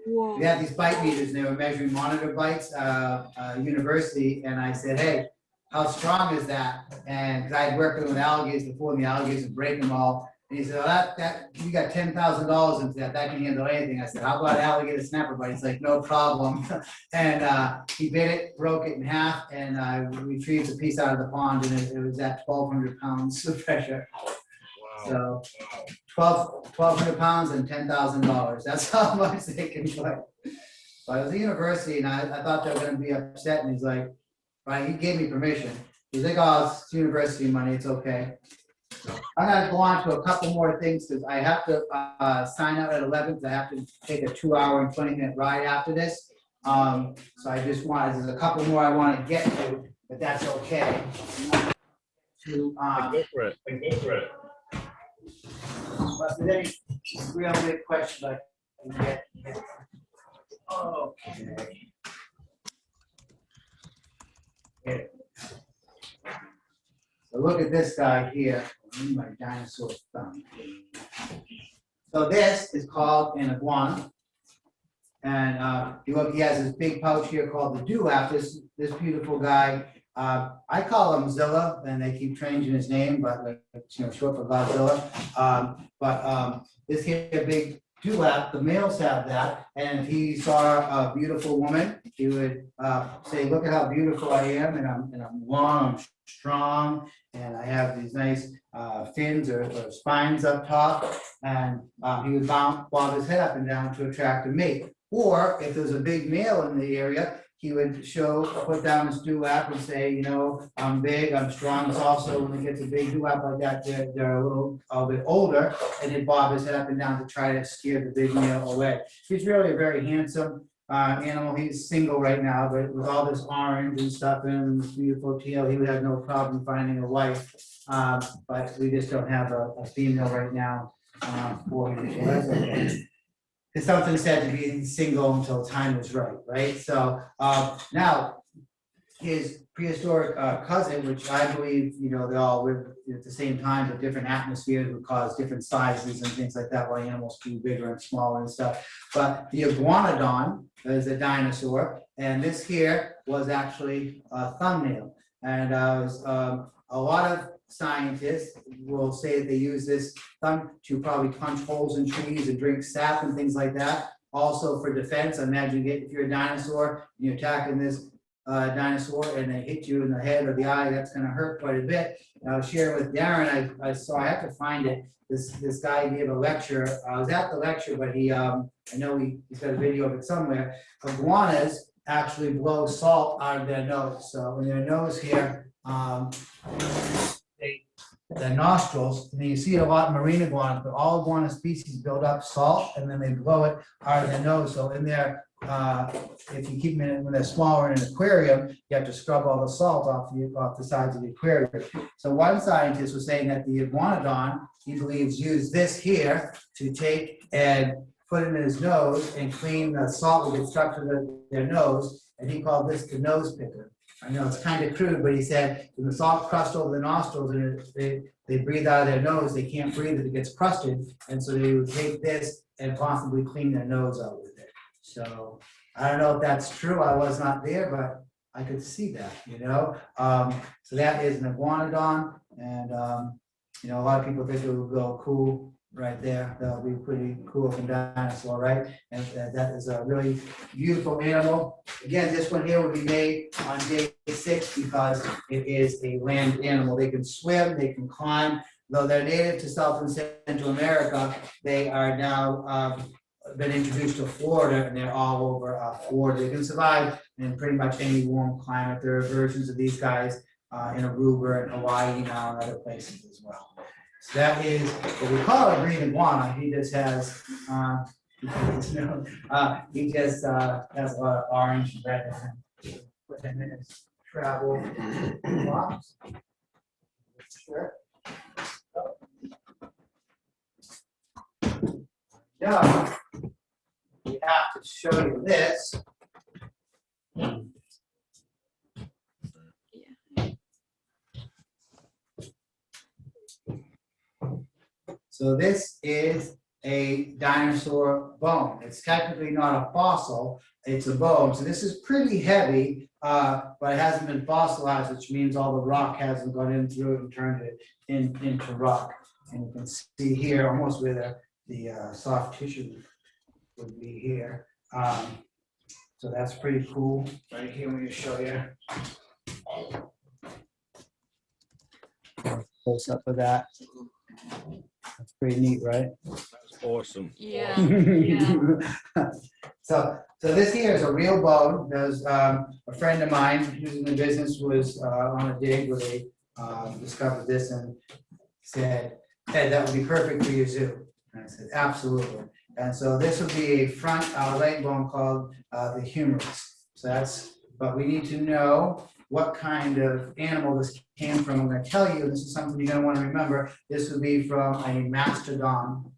Whoa. We had these bite meters and they were measuring monitor bites, university, and I said, hey, how strong is that? And because I had worked with alligators before, and the alligators would break them all. And he said, well, that you got $10,000 into that can handle anything. I said, how about alligator snapper bite? He's like, no problem. And he bit it, broke it in half, and I retrieved a piece out of the pond, and it was at 1,200 pounds of pressure. Wow. So 1,200 pounds and $10,000. That's how much they can fight. But it was a university, and I thought they were going to be upset. And he's like, right, he gave me permission. He's like, oh, it's university money. It's okay. I'm going to go on to a couple more things because I have to sign out at 11 because I have to take a 2-hour and 20-minute ride after this. So I just wanted, there's a couple more I want to get to, but that's okay. Go for it. Go for it. But there's any real big question I can get. Okay. Okay. So look at this guy here. I need my dinosaur thumb. So this is called an iguana. And you look, he has this big pouch here called the dewap. This beautiful guy. I call him Zilla, and they keep changing his name, but like, you know, short for Godzilla. This here big dewap, the males have that, and if he saw a beautiful woman, he would say, "Look at how beautiful I am, and I'm long, I'm strong, and I have these nice fins or spines up top." And he would bob his head up and down to attract a mate. Or if there's a big male in the area, he would put down his dewap and say, you know, I'm big, I'm strong. It's also when he gets a big dewap like that, they're a little bit older, and he'd bob his head up and down to try to scare the big male away. He's really a very handsome animal. He's single right now, but with all this orange and stuff and this beautiful tail, he would have no problem finding a wife. But we just don't have a female right now for him. So that's okay. It's something said to be single until time is right, right? So now his prehistoric cousin, which I believe, you know, they all live at the same time, but different atmospheres would cause different sizes and things like that, while animals grew bigger and smaller and stuff. But the iguanodon is a dinosaur, and this here was actually a thumbnail. And a lot of scientists will say that they use this thumb to probably punch holes in trees and drink sap and things like that. Also for defense, imagine if you're a dinosaur and you're attacking this dinosaur and they hit you in the head or the eye, that's going to hurt quite a bit. And I was sharing with Darren, I have to find it. This guy gave a lecture. I was at the lecture, but I know he's got a video of it somewhere. Iguanas actually blow salt out of their nose. So in their nose here, the nostrils, and you see it a lot in marine iguanas, but all iguana species build up salt and then they blow it out of their nose. So in there, if you keep them in, when they're smaller in an aquarium, you have to scrub all the salt off the sides of the aquarium. So one scientist was saying that the iguanodon, he believes, used this here to take and put it in his nose and clean the salt that gets stuck to their nose, and he called this the nose picker. I know it's kind of crude, but he said when the salt crust over the nostrils and they breathe out of their nose, they can't breathe it, it gets crusted. And so they would take this and possibly clean their nose out with it. So I don't know if that's true. I was not there, but I could see that, you know. So that is an iguanodon. And, you know, a lot of people think it would go cool right there. That'll be pretty cool looking dinosaur, right? And that is a really beautiful animal. Again, this one here will be made on day 6 because it is a land animal. They can swim, they can climb. Though they're native to South and Central America, they are now been introduced to Florida, and they're all over Florida. They can survive in pretty much any warm climate. There are versions of these guys in Aruba and Hawaii now and other places as well. So that is what we call a green iguana. He just has, he just has a lot of orange and red in him. Put him in his travel box. Sure. Now, we have to show you this. So this is a dinosaur bone. It's technically not a fossil, it's a bone. So this is pretty heavy, but it hasn't been fossilized, which means all the rock hasn't gone in through it and turned it into rock. And you can see here almost where the soft tissue would be here. So that's pretty cool. Right here, I'm going to show you. Close up of that. That's pretty neat, right? That's awesome. Yeah. So this here is a real bone. There's a friend of mine who's in the business was on a dig where they discovered this and said, "Ed, that would be perfect for your zoo." And I said, "Absolutely." And so this would be a front leg bone called the humerus. So that's, but we need to know what kind of animal this came from. I'm going to tell you, this is something you're going to want to remember. This would be from a mastodon.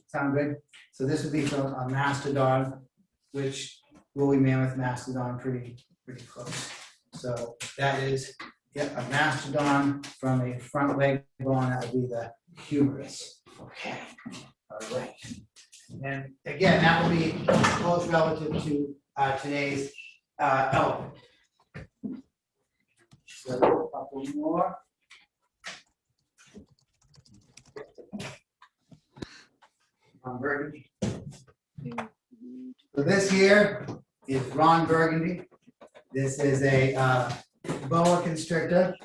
Sound good? So this would be from a mastodon, which woolly mammoth mastodon, pretty close. So that is, yeah, a mastodon from a front leg bone. That would be the humerus. Okay. All right. And again, that will be close relative to today's elephant. So a couple more. Ron Burgundy. So this here is Ron Burgundy. This is a boa constrictor.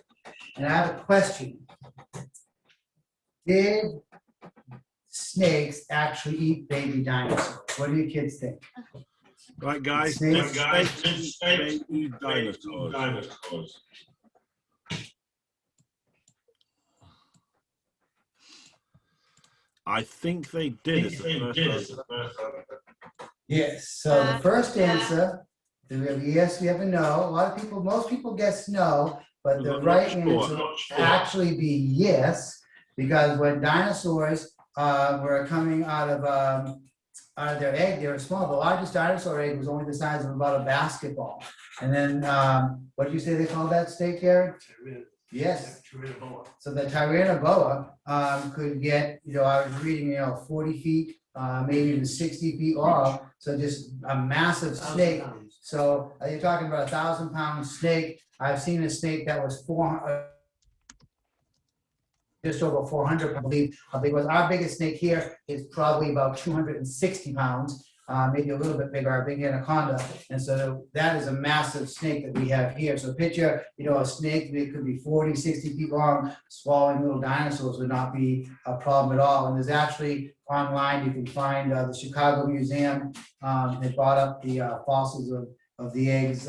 And I have a question. Did snakes actually eat baby dinosaurs? What do you kids think? Right, guys. Snakes Baby dinosaurs. I think they did. Yes. So the first answer, we have yes, we have a no. A lot of people, most people guess no, but the right answer would actually be yes, because when dinosaurs were coming out of their egg, they were small. The largest dinosaur egg was only the size of about a basketball. And then, what did you say they called that snake, Gary? Yes. So the Tyrannoboa could get, I was reading, 40 feet, maybe even 60 feet long. So just a massive snake. So you're talking about 1,000-pound snake. I've seen a snake that was just over 400, I believe. How big was our biggest snake here is probably about 260 pounds. Maybe a little bit bigger, our big anaconda. And so that is a massive snake that we have here. So picture, a snake that could be 40, 60 feet long, swallowing little dinosaurs would not be a problem at all. And there's actually online, you can find the Chicago Museum. They brought up the fossils of the eggs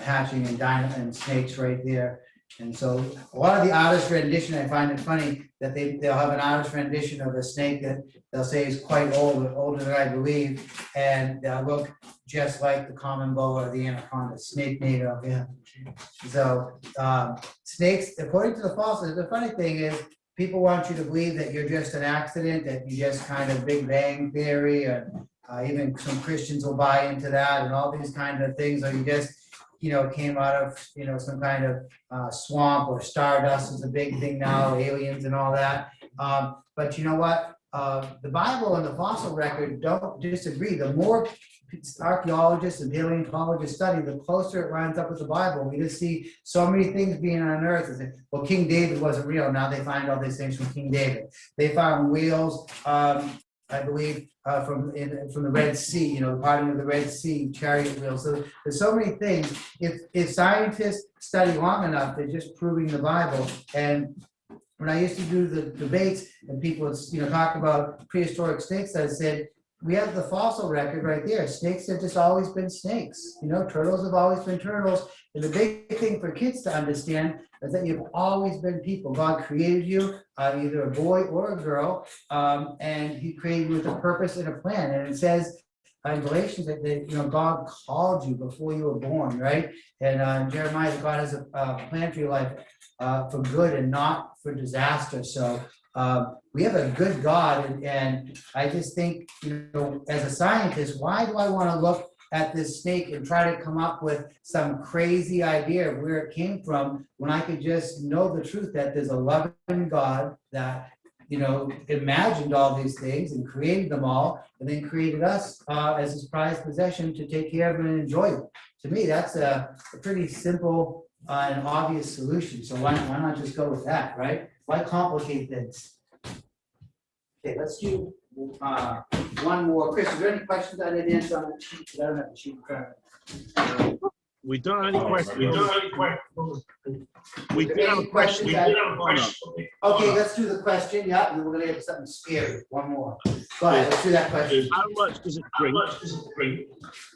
hatching and snakes right there. And so a lot of the artist rendition, I find it funny that they'll have an artist rendition of a snake that they'll say is quite old, older than I believe, and they'll look just like the common boa or the anaconda, snake native. Yeah. So snakes, according to the fossils, the funny thing is people want you to believe that you're just an accident, that you just kind of Big Bang Theory, and even some Christians will buy into that and all these kind of things, or you just came out of, some kind of swamp, or stardust is a big thing now, aliens and all that. But you know what? the Bible and the fossil record don't disagree. The more archaeologists and paleontologists study, the closer it lines up with the Bible. We just see so many things being unearthed. As if, well, King David wasn't real. Now they find all these things from King David. They found wheels, I believe, from the Red Sea, you know, the parting of the Red Sea, chariot wheels. So there's so many things. If scientists study long enough, they're just proving the Bible. And when I used to do the debates and people would, you know, talk about prehistoric snakes, I said, we have the fossil record right there. Snakes have just always been snakes. You know, turtles have always been turtles. And the big thing for kids to understand is that you've always been people. God created you, either a boy or a girl, and he created you with a purpose and a plan. And it says in Galatians that you know, God called you before you were born, right? And in Jeremiah, that God has a plan for your life for good and not for disaster. So we have a good God, and I just think, you know, as a scientist, why do I want to look at this snake and try to come up with some crazy idea of where it came from when I could just know the truth that there's a loving God that, you know, imagined all these things and created them all, and then created us as his prized possession to take care of and enjoy them. To me, that's a pretty simple and obvious solution. So why not just go with that, right? Why complicate things? Okay, let's do one more. Chris, is there any questions I didn't answer on the sheet? I don't have the sheet in front of me. We don't have any questions. We did have a Questions? question. Okay, let's do the question. Yeah, and then we're gonna get something scary. One more. Go ahead, let's do that question. How much does it drink?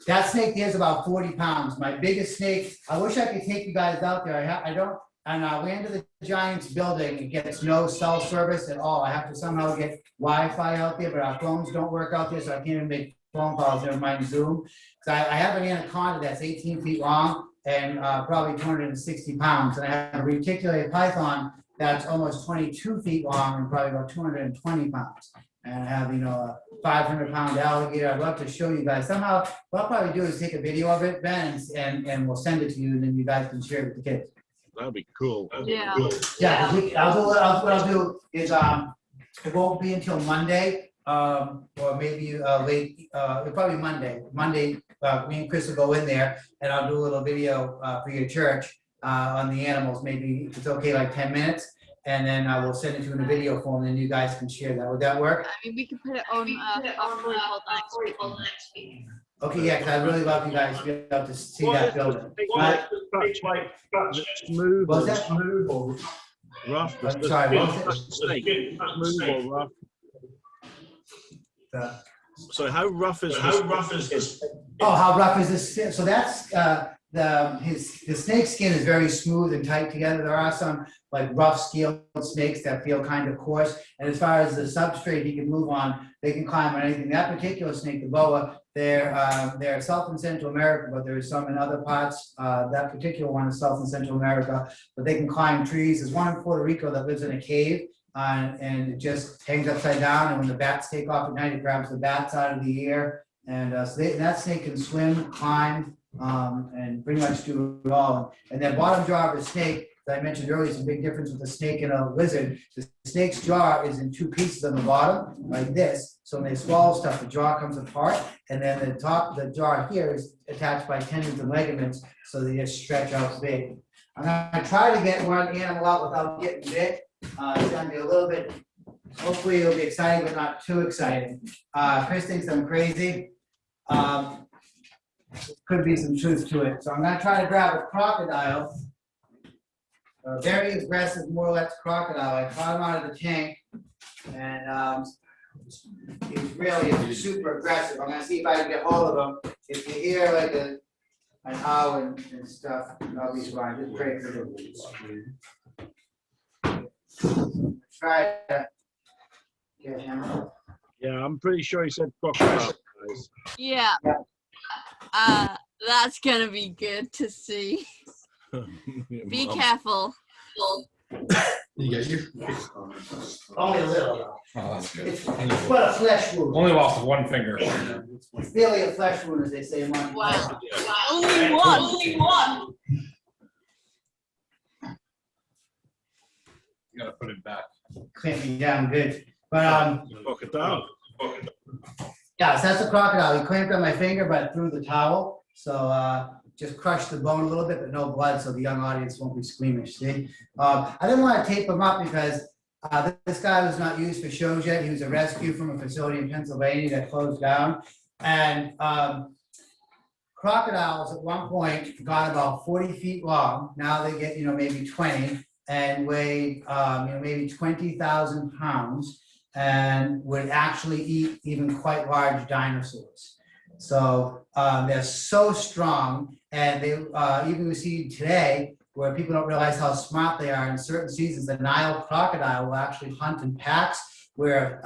That snake there is about 40 pounds. My biggest snake, I wish I could take you guys out there. I don't, and Land of the Giants building, it gets no cell service at all. I have to somehow get Wi-Fi out there, but our phones don't work out there, so I can't even make phone calls, never mind Zoom. So I have an anaconda that's 18 feet long and probably 260 pounds. And I have a reticulated python that's almost 22 feet long and probably about 220 pounds. And I have, you know, a 500-pound alligator. I'd love to show you guys. Somehow, what I'll probably do is take a video of it, Ben, and we'll send it to you, and then you guys can share it with the kids. That'd be cool. Yeah. Yeah, what I'll do is, it won't be until Monday, or maybe late, probably Monday. Monday, me and Chris will go in there, and I'll do a little video for your church on the animals, maybe if it's okay, like 10 minutes. And then I will send it to you in a video form, and then you guys can share that. Would that work? I mean, we can put it on next week. Okay, yeah, because I really love you guys to be able to see that building. Smooth. Was that smooth or rough? I'm sorry, what was it? Snake. Smooth or rough? So how rough is this? Oh, how rough is this? So that's the snake skin is very smooth and tight together. There are some like rough scaled snakes that feel kind of coarse. And as far as the substrate he can move on, they can climb on anything. That particular snake, the boa, they're South and Central America, but there's some in other parts. That particular one is South and Central America, but they can climb trees. There's one in Puerto Rico that lives in a cave. And it just hangs upside down, and when the bats take off at night, it grabs the bats out of the air. And so that snake can swim, climb, and pretty much do it all. And then bottom jaw of a snake, as I mentioned earlier, is a big difference with a snake and a lizard. The snake's jaw is in two pieces on the bottom, like this. So when they swallow stuff, the jaw comes apart, and then the jaw here is attached by tendons and ligaments, so they just stretch out big. I'm gonna try to get one animal out without getting bit. It's gonna be a little bit, hopefully it'll be exciting, but not too exciting. Chris thinks I'm crazy. Could be some truth to it. So I'm gonna try to grab a crocodile. A very aggressive, more or less crocodile. I caught him out of the tank, and he's really super aggressive. I'm gonna see if I can get hold of him. If you hear like an owl and stuff, I'll be fine. Just pray for him. Try to get him. Yeah, I'm pretty sure he said crocodile. Yeah. That's gonna be good to see. Be careful. You get you? Only a little. Oh, that's good. It's but a flesh wound. Only lost one finger. It's really a flesh wound, as they say in one. Wow. Only one. Only one. You gotta put it back. Clamp me down good. But Crocodile. yeah, so that's a crocodile. He clamped on my finger, but threw the towel. So just crushed the bone a little bit, but no blood, so the young audience won't be squeamish. See, I didn't want to tape him up because this guy was not used for shows yet. He was a rescue from a facility in Pennsylvania that closed down, and crocodiles at one point got about 40 feet long. Now they get, maybe 20 and weigh, maybe 20,000 pounds and would actually eat even quite large dinosaurs. So they're so strong, and they even we see today where people don't realize how smart they are. In certain seasons, the Nile crocodile will actually hunt in packs where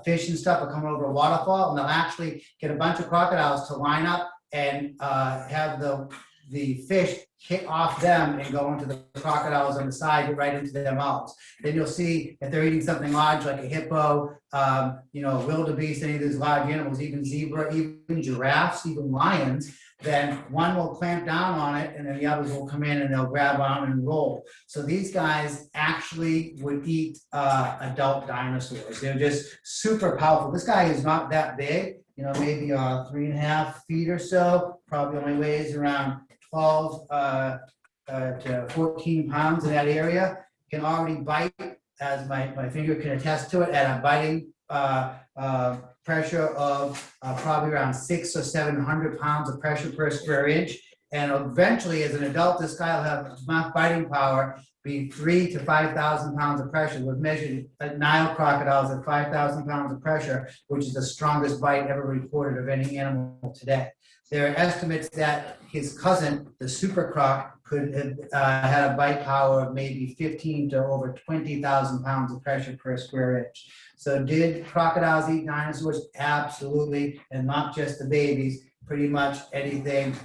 fish and stuff are coming over a waterfall, and they'll actually get a bunch of crocodiles to line up and have the fish hit off them and go into the crocodiles on the side, get right into their mouths. Then you'll see if they're eating something large like a hippo, wildebeest, any of these large animals, even zebra, even giraffes, even lions, then one will clamp down on it and then the others will come in and they'll grab on and roll. So these guys actually would eat adult dinosaurs. They're just super powerful. This guy is not that big, maybe 3.5 feet or so, probably only weighs around 12 to 14 pounds in that area. Can already bite, as my finger can attest to it, at a biting pressure of probably around 600 or 700 pounds of pressure per square inch. And eventually, as an adult, this guy will have enough biting power, be 3,000 to 5,000 pounds of pressure. We've measured Nile crocodiles at 5,000 pounds of pressure, which is the strongest bite ever reported of any animal today. There are estimates that his cousin, the super croc, could have had a bite power of maybe 15 to over 20,000 pounds of pressure per square inch. So did crocodiles eat dinosaurs? Absolutely, and not just the babies, pretty much anything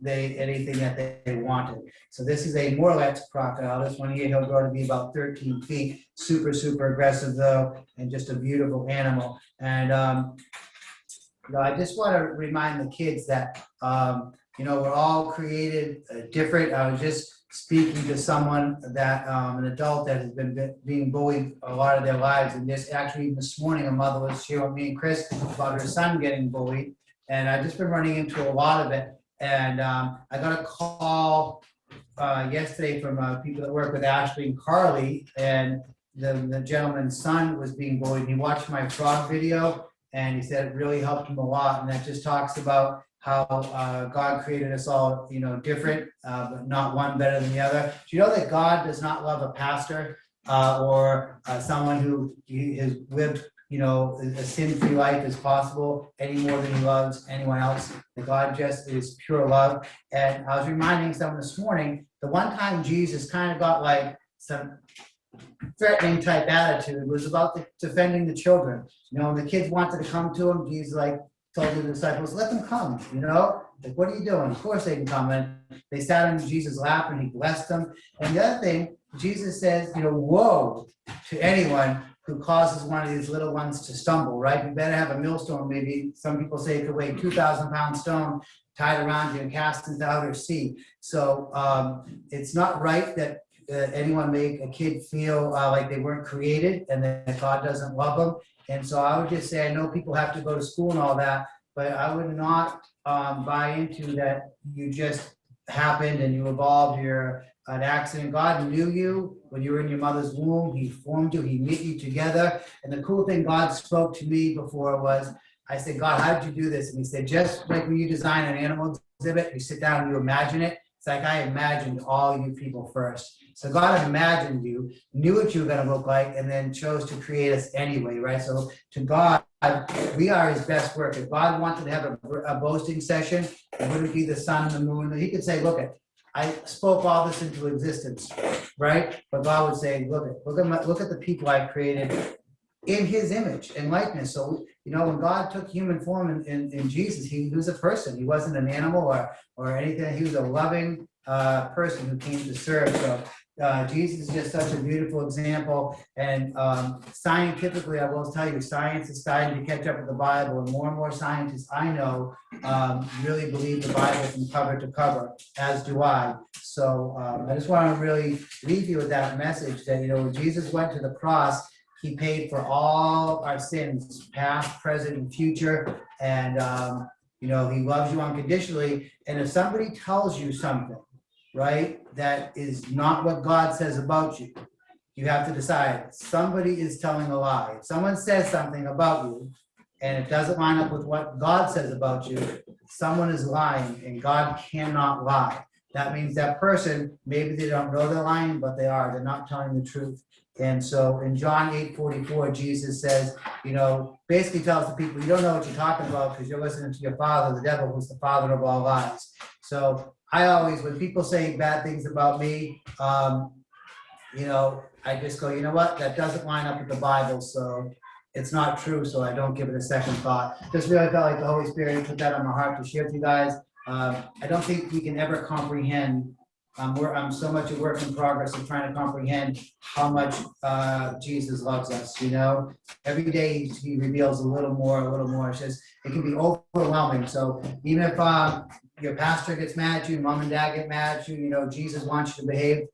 anything that they wanted. So this is a Morlex crocodile. This one here, he'll grow to be about 13 feet. Super, super aggressive though, and just a beautiful animal. And I just want to remind the kids that we're all created different. I was just speaking to someone that an adult that has been being bullied a lot of their lives, and just actually this morning a mother was sharing with me and Chris about her son getting bullied, and I've just been running into a lot of it. And I got a call yesterday from people that work with Ashley and Carly, and the gentleman's son was being bullied. He watched my frog video, and he said it really helped him a lot. And that just talks about how God created us all, different, but not one better than the other. Do you know that God does not love a pastor or someone who has lived, a sin-free life as possible any more than he loves anyone else? That God just is pure love. And I was reminding someone this morning, the one time Jesus kind of got like some threatening type attitude was about defending the children. When the kids wanted to come to him, Jesus told the disciples, let them come, like, what are you doing? Of course they can come. And they sat on Jesus' lap and he blessed them. And the other thing, Jesus says, woe to anyone who causes one of these little ones to stumble, right? You better have a millstone, maybe some people say it could weigh 2,000-pound stone tied around you and cast into outer sea. So it's not right that anyone make a kid feel like they weren't created and that God doesn't love them. And so I would just say, I know people have to go to school and all that, but I would not buy into that you just happened and you evolved, you're an accident. God knew you when you were in your mother's womb. He formed you, he knit you together. And the cool thing God spoke to me before was, I said, God, how did you do this? And he said, just like when you design an animal exhibit, you sit down and you imagine it. It's like I imagined all you people first. So God imagined you, knew what you were going to look like, and then chose to create us anyway, right? So to God, we are his best work. If God wanted to have a boasting session, it wouldn't be the sun and the moon. He could say, look, I spoke all this into existence, right? But God would say, look at the people I created in his image and likeness. So, when God took human form in Jesus, he was a person. He wasn't an animal or anything. He was a loving person who came to serve. So Jesus is just such a beautiful example. And scientifically, I will tell you, science is starting to catch up with the Bible, and more scientists I know really believe the Bible from cover to cover, as do I. So I just want to really leave you with that message that, when Jesus went to the cross, he paid for all our sins, past, present, and future. And, you know, he loves you unconditionally. And if somebody tells you something, right, that is not what God says about you, you have to decide, somebody is telling a lie. If someone says something about you and it doesn't line up with what God says about you, someone is lying, and God cannot lie. That means that person, maybe they don't know they're lying, but they are. They're not telling the truth. And so in John 8:44, Jesus says, you know, basically tells the people, you don't know what you're talking about because you're listening to your father, the devil, who's the father of all lies. So I always, when people say bad things about me, you know, I just go, you know what, that doesn't line up with the Bible, so it's not true, so I don't give it a second thought. Just really felt like the Holy Spirit put that on my heart to share with you guys. I don't think we can ever comprehend. I'm so much a work in progress of trying to comprehend how much Jesus loves us, you know. Every day he reveals a little more. It's just, it can be overwhelming. So even if your pastor gets mad at you, mom and dad get mad at you, you know, Jesus wants you to behave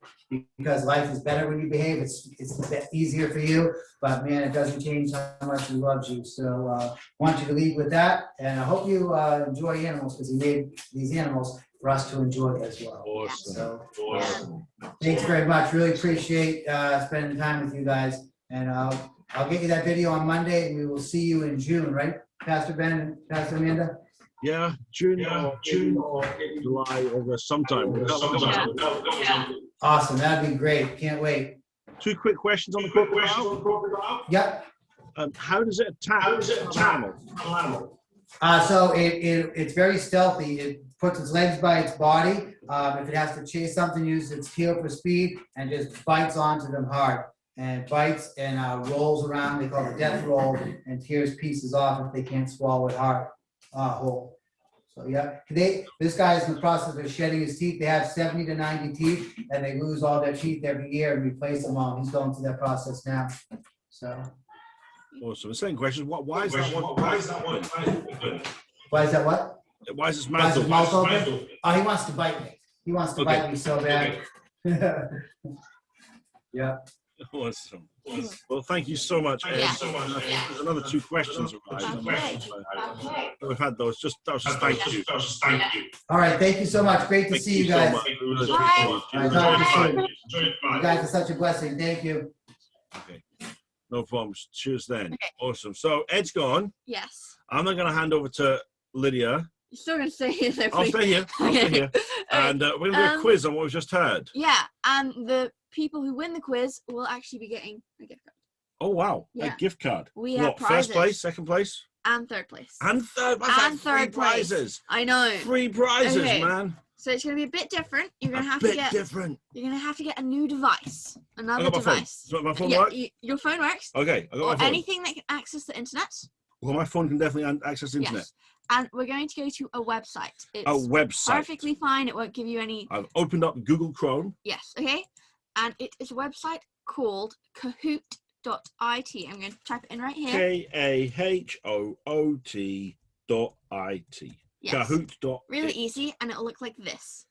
because life is better when you behave. It's a bit easier for you, but man, it doesn't change how much he loves you. So I want you to leave with that, and I hope you enjoy animals, because he made these animals for us to enjoy as well. Awesome. So Awesome. thanks very much. Really appreciate spending time with you guys, and I'll get you that video on Monday, and we will see you in June, right, Pastor Ben and Pastor Amanda? Yeah, June or July, August, sometime. Awesome, that'd be great. Can't wait. 2 quick questions on the crocodile. Yep. How does it attack an animal? So it's very stealthy. It puts its legs by its body. If it has to chase something, uses its tail for speed and just bites onto them hard. And bites and rolls around. They call it death roll, and tears pieces off if they can't swallow it whole. So yeah, this guy is in the process of shedding his teeth. They have 70 to 90 teeth, and they lose all their teeth every year and replace them all. He's going through that process now. So. Awesome. The second question: why is that one? Why is that what? Why is his Why is his mouth mouth open? open? Oh, he wants to bite me. He wants to bite me so bad. Yeah. Awesome. Well, thank you so much, Ed. Yeah. There's another 2 questions arrived. We've had those. That was just thank you. All right. Thank you so much. Great to Thank see you so guys. much. We really Bye. appreciate All it. right, talk to you soon. You guys are such a blessing. Thank you. Okay. No problems. Cheers then. Okay. Awesome. So Ed's gone. Yes. I'm not going to hand over to Lydia. You're still going to stay here, though, I'll please. stay here. I'll stay here. And we're going to do a quiz on what we've just heard. Yeah, and the people who win the quiz will actually be getting a gift card. Oh, wow. Yeah. A gift card. We have What, prizes. first place, second place? And third place. And third. That's And like third 3 place. prizes. I know. 3 prizes, Okay. man. So it's going to be a bit different. You're going to A have to bit get. different. You're going to have to get a new device. I Another got my phone. device. So my phone Yeah, work? your phone works. Okay, I got Or my phone. anything that can access the internet. Well, my phone can definitely access the internet. Yes. And we're going to go to a website. It's A website. perfectly fine. It won't give you any. I've opened up Google Chrome. Yes. Okay. And it is a website called Kahoot.it. I'm going to type it in right here. KAHOOT.IT. Yes. Kahoot.it. Really easy, and it'll look like this.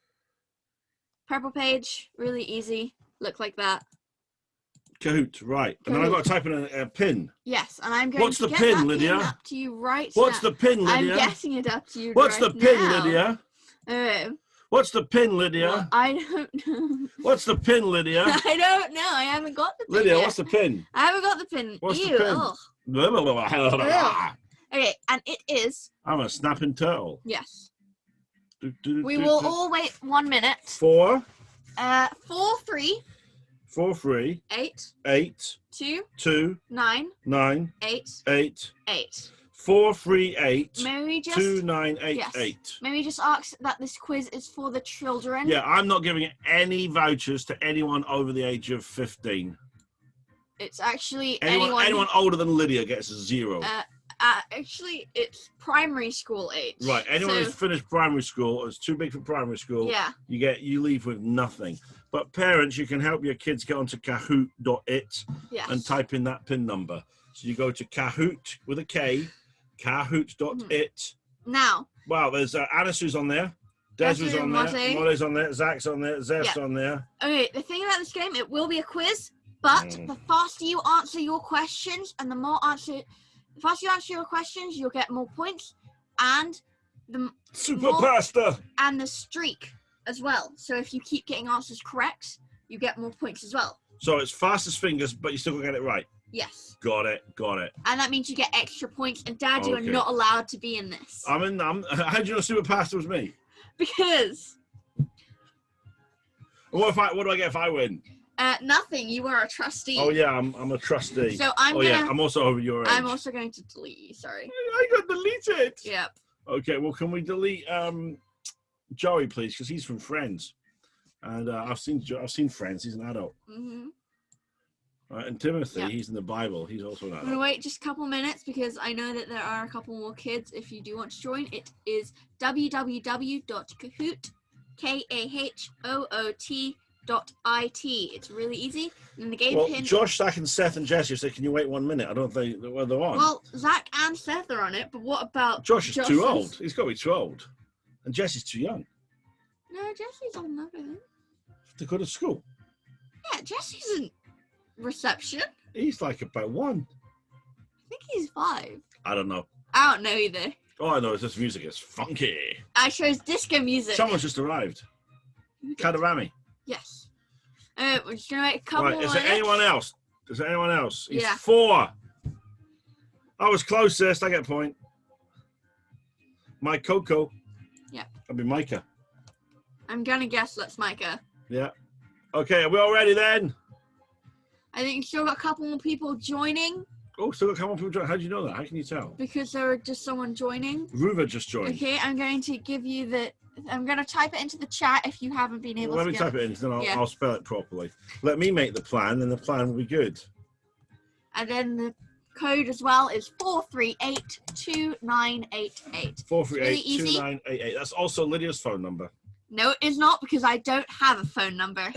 Purple page, really easy. Look like that. Kahoot, right. And then I've got to type in a pin. Yes, and I'm going What's to the get pin, that Lydia? pin up to you right What's now. the pin, Lydia? I'm getting it up to you What's right the pin, now. Lydia? What's the pin, Lydia? Well, I don't know. What's the pin, Lydia? I don't know. I haven't got the pin Lydia, yet. what's the pin? I haven't got the pin. What's the Ew, pin? ugh. I'm Okay, and it is, a snapping turtle. yes. We will all wait 1 minute. 4, 4, 3, 4, 3, 8, 8, 2, 2, 9, 9, 8, 8, 8. 4, 3, 8, May we just 2, 9, 8, yes. 8. May we just ask that this quiz is for the children? Yeah, I'm not giving any vouchers to anyone over the age of 15. It's actually Anyone older than Lydia gets 0. Actually, it's primary school age. Right, anyone So, who's finished primary school or is too big for primary school, yeah. you leave with nothing. But parents, you can help your kids get onto Kahoot.it Yes. and type in that PIN number. So you go to Kahoot with a K, Kahoot.it. Now. Wow, there's Anasu's on there, Desra's on there, Mote. Mole's on there, Zach's on there, Zeph's Yeah. on there. Okay, the thing about this game, it will be a quiz, But the faster you answer your questions, and the faster you answer your questions, you'll get more points, and the pasta. and the streak as well. So if you keep getting answers correct, you get more points as well. So it's fastest fingers, but you still gonna get it right. Yes. Got it. And that means you get extra points. And Dad, you are Okay. not allowed to be in this. How do you know super pasta was me? Because What do I get if I win? nothing. You are a trustee. Oh yeah, I'm a trustee. So I'm I'm also over your age. I'm also going to delete you. Sorry. I got deleted. Yep. Okay, well, can we delete Joey, please? Because he's from Friends, and I've seen Friends. He's an adult. Mhm. Right, and Timothy, Yeah. he's in the Bible. He's also an I'm adult. gonna wait just a couple minutes because I know that there are a couple more kids. If you do want to join, it is www.kahoot.it. It's really easy. And the game Well, pin. Josh, Zach, and Seth and Jesse said, "Can you wait 1 minute?" I don't think they're on. Well, Zach and Seth are on it, but what about Josh is too Josh's? old. He's got to be too old, and Jesse's too young No, Jesse's old enough, I think. to go to school. Yeah, Jesse's in reception. He's like about 1. I think he's 5. I don't know. I don't know either. All I know is this music is funky. I chose disco music. Someone's just arrived. Kadarami. Yes. We're just gonna wait a couple Right, is there minutes. anyone else? Is there anyone else? He's Yeah. 4. I was closest. I get a point. My Coco. Yeah. That'd be Micah. I'm gonna guess that's Micah. Yeah. Okay, are we all ready then? I think you still got a couple more people joining Oh, still got a couple of people join. How do you know that? How can you tell? because there were just someone joining. Ruva just joined. Okay, I'm going to give you I'm gonna type it into the chat if you haven't been able Let to me get type it in, then Yeah. I'll spell it properly. Let me make the plan, and the plan will be good. And then the code as well is 4382988. 438-2988. That's also Lydia's phone number. No, it is not because I don't have a phone number.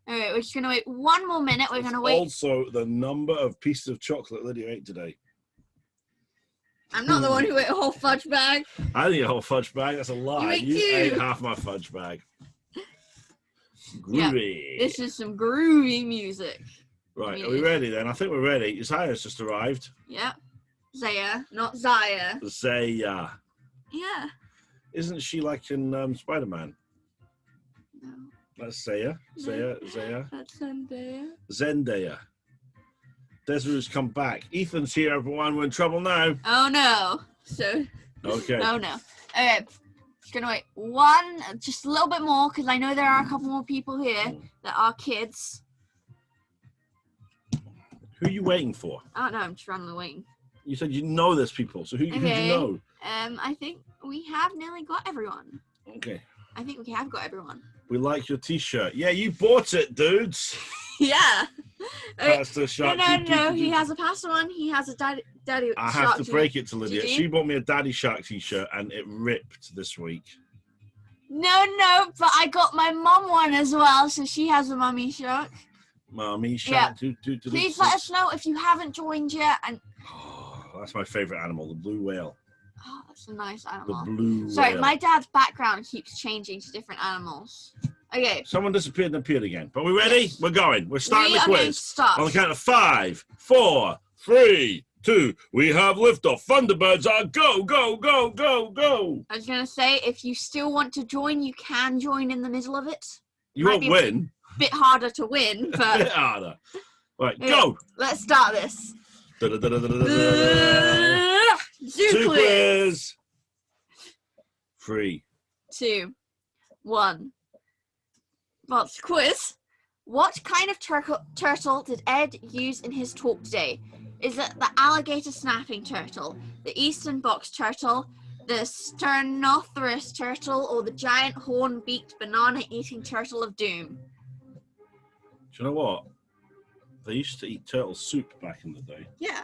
Alright, we're just gonna wait 1 more minute. We're gonna wait. Also, the number of pieces of chocolate Lydia ate today. I'm not the one who ate a whole fudge bag. I didn't eat a whole fudge bag. That's a lie. ate You 2. ate half my fudge bag. Yeah, Groovy. This is some groovy music. Right, are we ready then? I think we're ready. Zaya's just arrived. Yep. Zaya, not Zaya. Zaya. Yeah. Isn't she like in Spider-Man? No. That's Zaya. Zaya. That's Zendaya. Zendaya. Desiree's come back. Ethan's here, everyone. We're in trouble now. Oh no. So. Okay. Oh no. Okay. Just gonna wait just a little bit more because I know there are a couple more people here that are kids. Who are you waiting for? I don't know. I'm just randomly waiting. You said you know there's people. So who do you know? I think we have nearly got everyone. Okay. I think we have got everyone. We like your T-shirt. Yeah, you bought it, dudes. Yeah. Okay. That's the shark. No. He has a pasta one. He has a daddy I shark have to break it to Lydia. Did you? She bought me a Daddy Shark T-shirt, and it ripped this week. No, but I got my mum one as well, so she has a mummy shark. Mommy Shark. Yeah. Please let us know if you haven't joined yet. And Oh, that's my favorite animal, the blue whale. oh, that's a nice The animal. blue Sorry, whale. my dad's background keeps changing to different animals. Okay. Someone disappeared and appeared again. But we ready? Yes. We're going. We're starting We the are going to quiz. start. On the count of 5, 4, 3, 2. We have liftoff. Thunderbirds are go, go, go, go, go. I was going to say, if you still want to join, you can join in the middle of it. You Might won't be a win. bit harder to win, A bit but harder. Right, Yeah. go. let's start this. Da-da-da-da-da-da-da. Zoo Two quiz. quiz. 3. 2, 1. What's quiz? What kind of turtle did Ed use in his talk today? Is it the alligator snapping turtle, the eastern box turtle, the sternotheris turtle, or the giant horn-beaked banana-eating turtle of doom? Do you know what? They used to eat turtle soup back in the day. Yeah.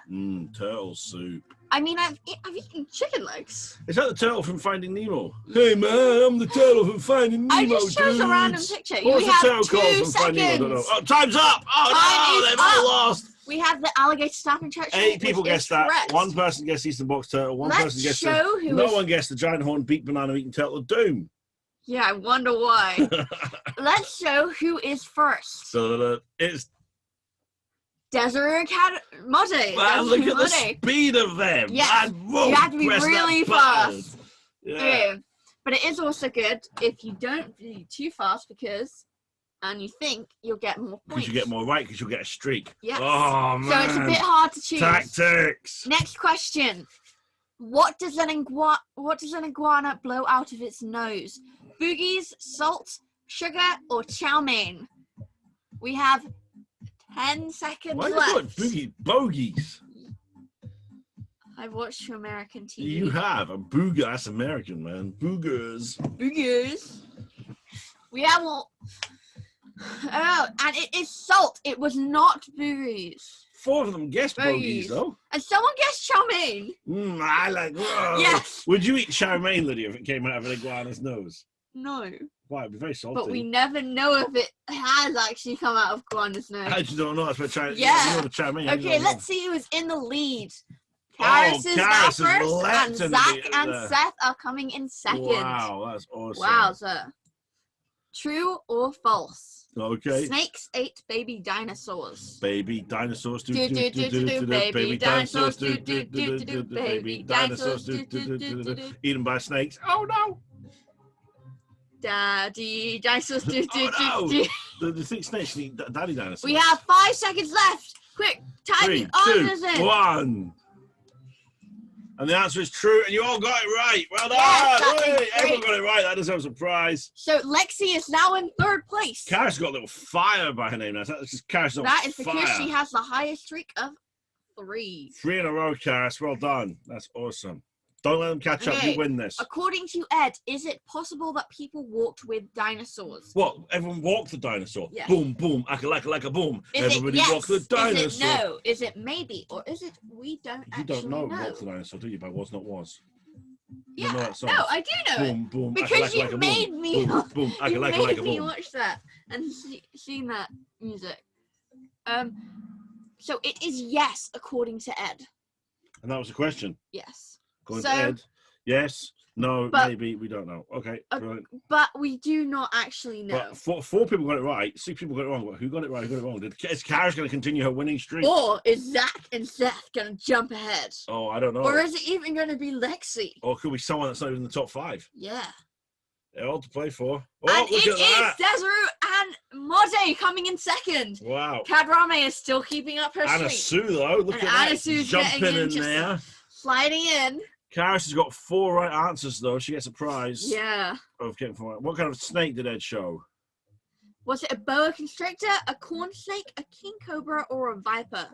Turtle soup. I mean, I've eaten chicken legs. Is that the turtle from Finding Nemo? Hey man, I'm the turtle from Finding Nemo. I just chose a random dudes. picture. What was We the have turtle 2 called from Finding Nemo? I don't know. seconds. Oh, time's up! Oh Time no, is they've all up. lost. We have the alligator snapping turtle. 8 people which is guessed that. correct. 1 person guessed Eastern Box Turtle. One Let's person guessed show who no is- one guessed the giant horn beaked banana eating turtle of doom. Yeah, I wonder why. Let's show who is first. So it's Desert cat Muddy. Wow, look at the speed of them. Yes, And you have to be press that really button. fast. Yeah. Okay. But it is also good if you don't be too fast and you think you'll get more points. Because you get more right, because you'll get a streak. Yes. Oh, man. So it's a bit hard to choose. Tactics. Next question. What does an iguana blow out of its nose? Boogies, salt, sugar, or chow mein? We have 10 seconds Why left. have you got bogies? I've watched American TV. You have a booger. That's American, man. Boogers. Boogers. We have all. Oh, and it is salt. It was not boogies. 4 of them guessed bogies, though. And someone guessed chow mein. I like. Whoa. Yes. Would you eat chow mein, Lydia, if it came out of an iguana's nose? No. Why? It'd be very salty. But we never know if it has actually come out of iguana's nose. I just don't know. That's what chow. Yeah. You know the chow mein. Okay, let's see who's in the lead. Karis is now Karis first, has leapt and into Zach the- and Seth are coming in second. Wow, that's awesome. Wowza. True or false? Okay. Snakes ate baby dinosaurs. Baby dinosaurs do Baby dinosaurs do baby dinosaurs do. Eaten by snakes. Oh no! Daddy dinosaurs do. Oh no! The snakes eat daddy dinosaurs. We have 5 seconds left. Quick, type 3, the answers 2, in. 1. And the answer is true, and you all got it right. Well done! Yes, that is Hey, great. everyone got it right. That deserves a prize. So Lexi is now in 3rd place. Karis got a little fire by her name now. That's just Karis on That is fire. because she has the highest streak of 3. 3 in a row, Karis. Well done. That's awesome. Don't let them catch up. Okay. You win this. According to Ed, is it possible that people walked with dinosaurs? What? Everyone walked the dinosaur. Yes. Boom, boom, like a boom. Is Everybody it yes? walked the dinosaur. Is it no? Is it maybe? Or is it we don't You actually don't know walk the dinosaur, do you? By was not was. You Yeah, know that song? no, I do know it. Boom, boom. Because like you a made boom. me, Boom, boom. you Like made a me boom. watch that and seen that music. So it is yes, according to Ed. And that was the question. Yes. Going So- to Ed. Yes. No. But- Maybe. We don't know. Okay. Brilliant. But we do not actually know. But four people got it right. 6 people got it wrong. But who got it right? Who got it wrong? Is Karis going to continue her winning streak? Or is Zach and Seth going to jump ahead? Oh, I don't know. Or is it even going to be Lexi? Or could be someone that's not even in the top 5? Yeah. They're all to play for. Oh, And look it at that. is Desiree and Mode coming in second. Wow. Kadrame is still keeping up her Anna streak. Sue, though. Look And at that. Anna Sue's Jumping getting in, in just there. sliding in. Karis has got 4 right answers, though. She gets a prize Yeah. of getting 4 right. What kind of snake did Ed show? Was it a boa constrictor, a corn snake, a king cobra, or a viper?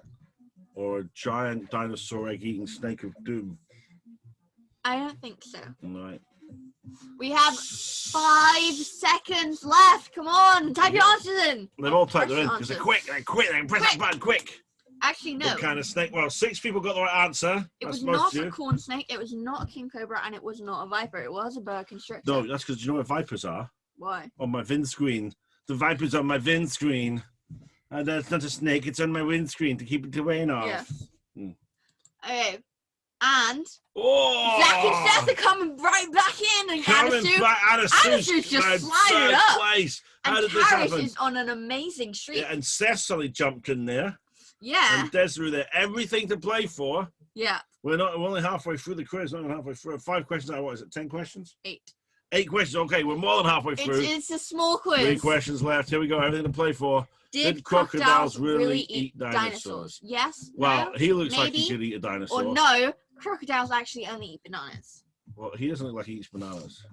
Or a giant dinosaur egg-eating snake of doom? I don't think so. Right. We have 5 seconds left. Come on, type your answers in. They've all typed them in Press because they're answers. quick. They're quick. They can press that button quick. Actually, no. What kind of snake? Well, 6 people got the right answer. It That's was most not of you. a corn snake, it was not a king cobra, and it was not a viper. It was a boa constrictor. No, that's because you know what vipers are? Why? On my windscreen. The viper's on my windscreen. And that's not a snake. It's on my windscreen to keep the rain off. Yeah. Mm. Okay. And Oh! Zach and Seth are coming right back in. And Coming back. Anna Sue's Sue's just in sliding third up. place. How and did this Karis happen? is on an amazing streak. Yeah, and Seth suddenly jumped in there. Yeah. And Desiree there. Everything to play for. Yeah. We're only halfway through the quiz. Not even halfway through. 5 questions out. What is it? 10 questions? 8. 8 questions. Okay, we're more than halfway through. It's a small quiz. 3 questions left. Here we go. Everything to play for. Did crocodiles really eat dinosaurs? Yes. Well, no, he looks like he maybe, could eat a dinosaur. Or no, crocodiles actually only eat bananas. Well, he doesn't look like he eats bananas.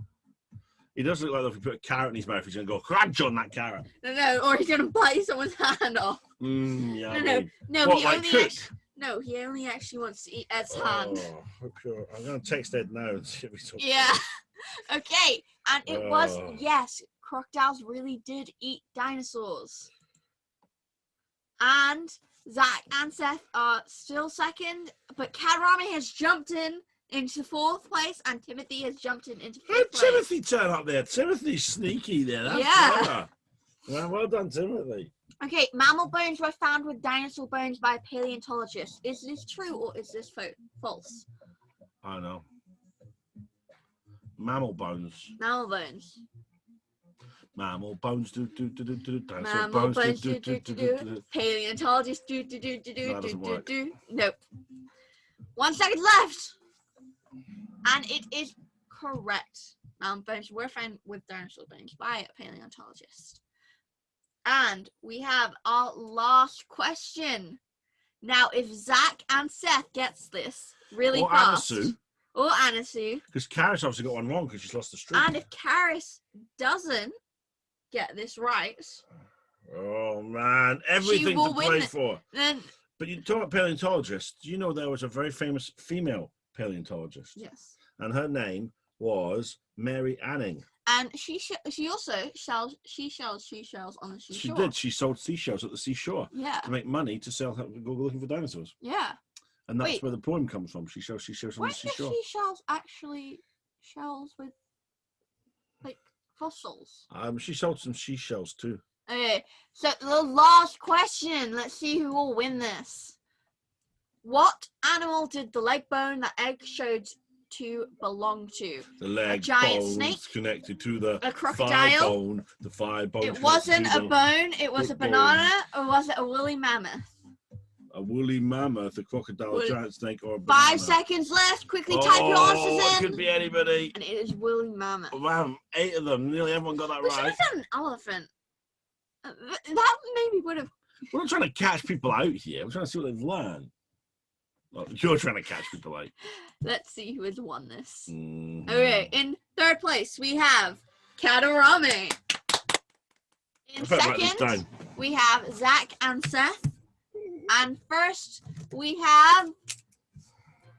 He does look like if you put a carrot in his mouth, he's going to go crunch on that carrot. No, or he's gonna bite someone's hand off. Yeah. No, What, he like only cook? he only actually wants to eat Ed's hand. Oh, okay. I'm going to text Ed now and see if he's talking. Yeah. Okay, and it was Oh. yes, crocodiles really did eat dinosaurs. And Zach and Seth are still second, but Kadrami has jumped into 4th place, and Timothy has jumped into 5th How did place. Timothy turn up there? Timothy's sneaky there. That's Yeah. clever. Well done, Timothy. Okay, mammal bones were found with dinosaur bones by paleontologists. Is this true or is this false? I know. Mammal bones. Mammal bones. Mammal bones do do do do do. Dinosaur Mammal bones bones do do do do do. Paleontologist do do do do do That do doesn't do work. do. Nope. 1 second left, and it is correct. Mammal bones were found with dinosaur bones by a paleontologist. And we have our last question. Now, if Zach and Seth gets this really Or fast, Anasu. or Anasu, Because Karis obviously got one wrong because she's lost the streak. and if Karis doesn't get this right, Oh man, everything will to play win. for. then But you talk about paleontologists. Do you know there was a very famous female paleontologist, yes, and her name was Mary Anning. and she also sells seashells on the She seashore. did. She sold seashells at the seashore Yeah, to make money to sell. Go looking for dinosaurs, yeah. and that's Wait. where the poem comes from. She sells seashells on the Weren't the seashore. seashells actually shells with like fossils? She sold some seashells too. Okay, so the last question. Let's see who will win this. What animal did the leg bone that egg showed to belong to? The leg giant bones snake? connected to the A thigh crocodile? bone. The thigh bone. It connected wasn't to a the- bone, it was a foot bone. banana, or was it a woolly mammoth? A woolly mammoth, a crocodile, a Woolly- giant snake, or a banana. 5 seconds left. Quickly type your It answers could in. be anybody. And it is woolly mammoth. Wow, 8 of them. Nearly everyone got that We should right. have done an elephant. That maybe would have. We're not trying to catch people out here. We're trying to see what they've learned. Well, you're trying to catch people out. Let's see who has won this. Mhm. Okay, in third place we have Katarame. In I better write this second, down. we have Zach and Seth. And first, we have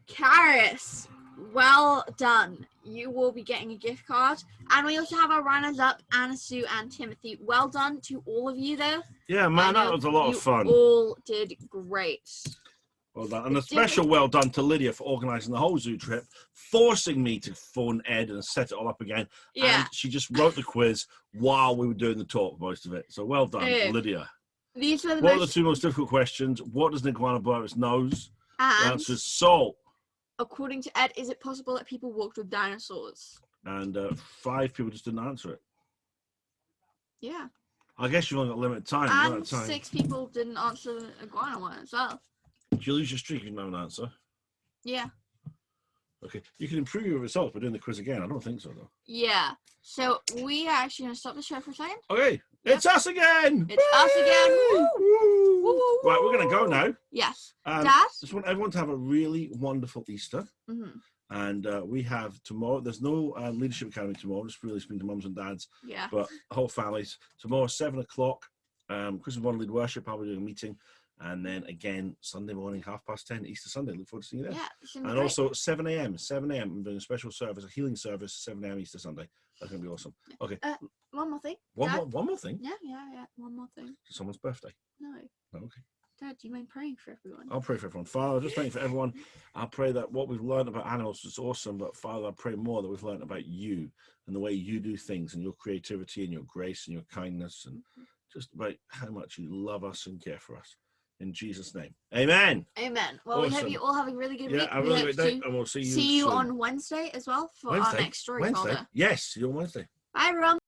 Karis. Well done. You will be getting a gift card. And we also have our runners-up, Anasu and Timothy. Well done to all of you, though. Yeah, man, I that know was a lot of you fun. all did great. Well done. And a It's special well done to Lydia for organising the whole zoo trip, forcing me to phone Ed and set it all up again. Yeah. And she just wrote the quiz while we were doing the talk, most of it. So well done, Okay. Lydia. These were the What are the most... 2 most difficult questions? What does an iguana blow out its nose? The And answer is salt. according to Ed, is it possible that people walked with dinosaurs? And 5 people just didn't answer it. Yeah. I guess you've only got limited time. You've run out And of time. 6 people didn't answer the iguana one as well. Did you lose your streak if you don't have an answer? Yeah. Okay. You can improve your results by doing the quiz again. I don't think so, though. Yeah. So we are actually going to stop the show for a second. Okay. It's us again. It's us again. Woo! Woo! Right, we're going to go now. Yes. And Dad? just want everyone to have a really wonderful Easter. Mm-hmm. And we have tomorrow, there's no Leadership Academy tomorrow, just really speaking to mums and dads, Yeah. but whole families. Tomorrow, 7 o'clock, Christmas morning lead worship, I'll be doing a meeting. And then again, Sunday morning, 10:30, Easter Sunday. Look forward to seeing you there. Yeah. It's gonna be And great. also 7 a.m. 7 a.m. I'm doing a special service, a healing service, 7 a.m. Easter Sunday. That's going to be awesome. Okay. One more thing. One Dad? more thing. Yeah. One more thing. It's someone's birthday. No. Oh, okay. Dad, do you mind praying for everyone? I'll pray for everyone. Father, I just thank you for everyone. I pray that what we've learned about animals is awesome, but Father, I pray more that we've learned about you and the way you do things and your creativity and your grace and your kindness and just about how much you love us and care for us. In Jesus' name. Amen. Amen. Well, we hope Awesome. you all have a really good Yeah, week. have a We really hope great day, to and we'll see you see you soon. on Wednesday as well for our next story Wednesday? folder. Yes, see you on Wednesday. Bye, everyone.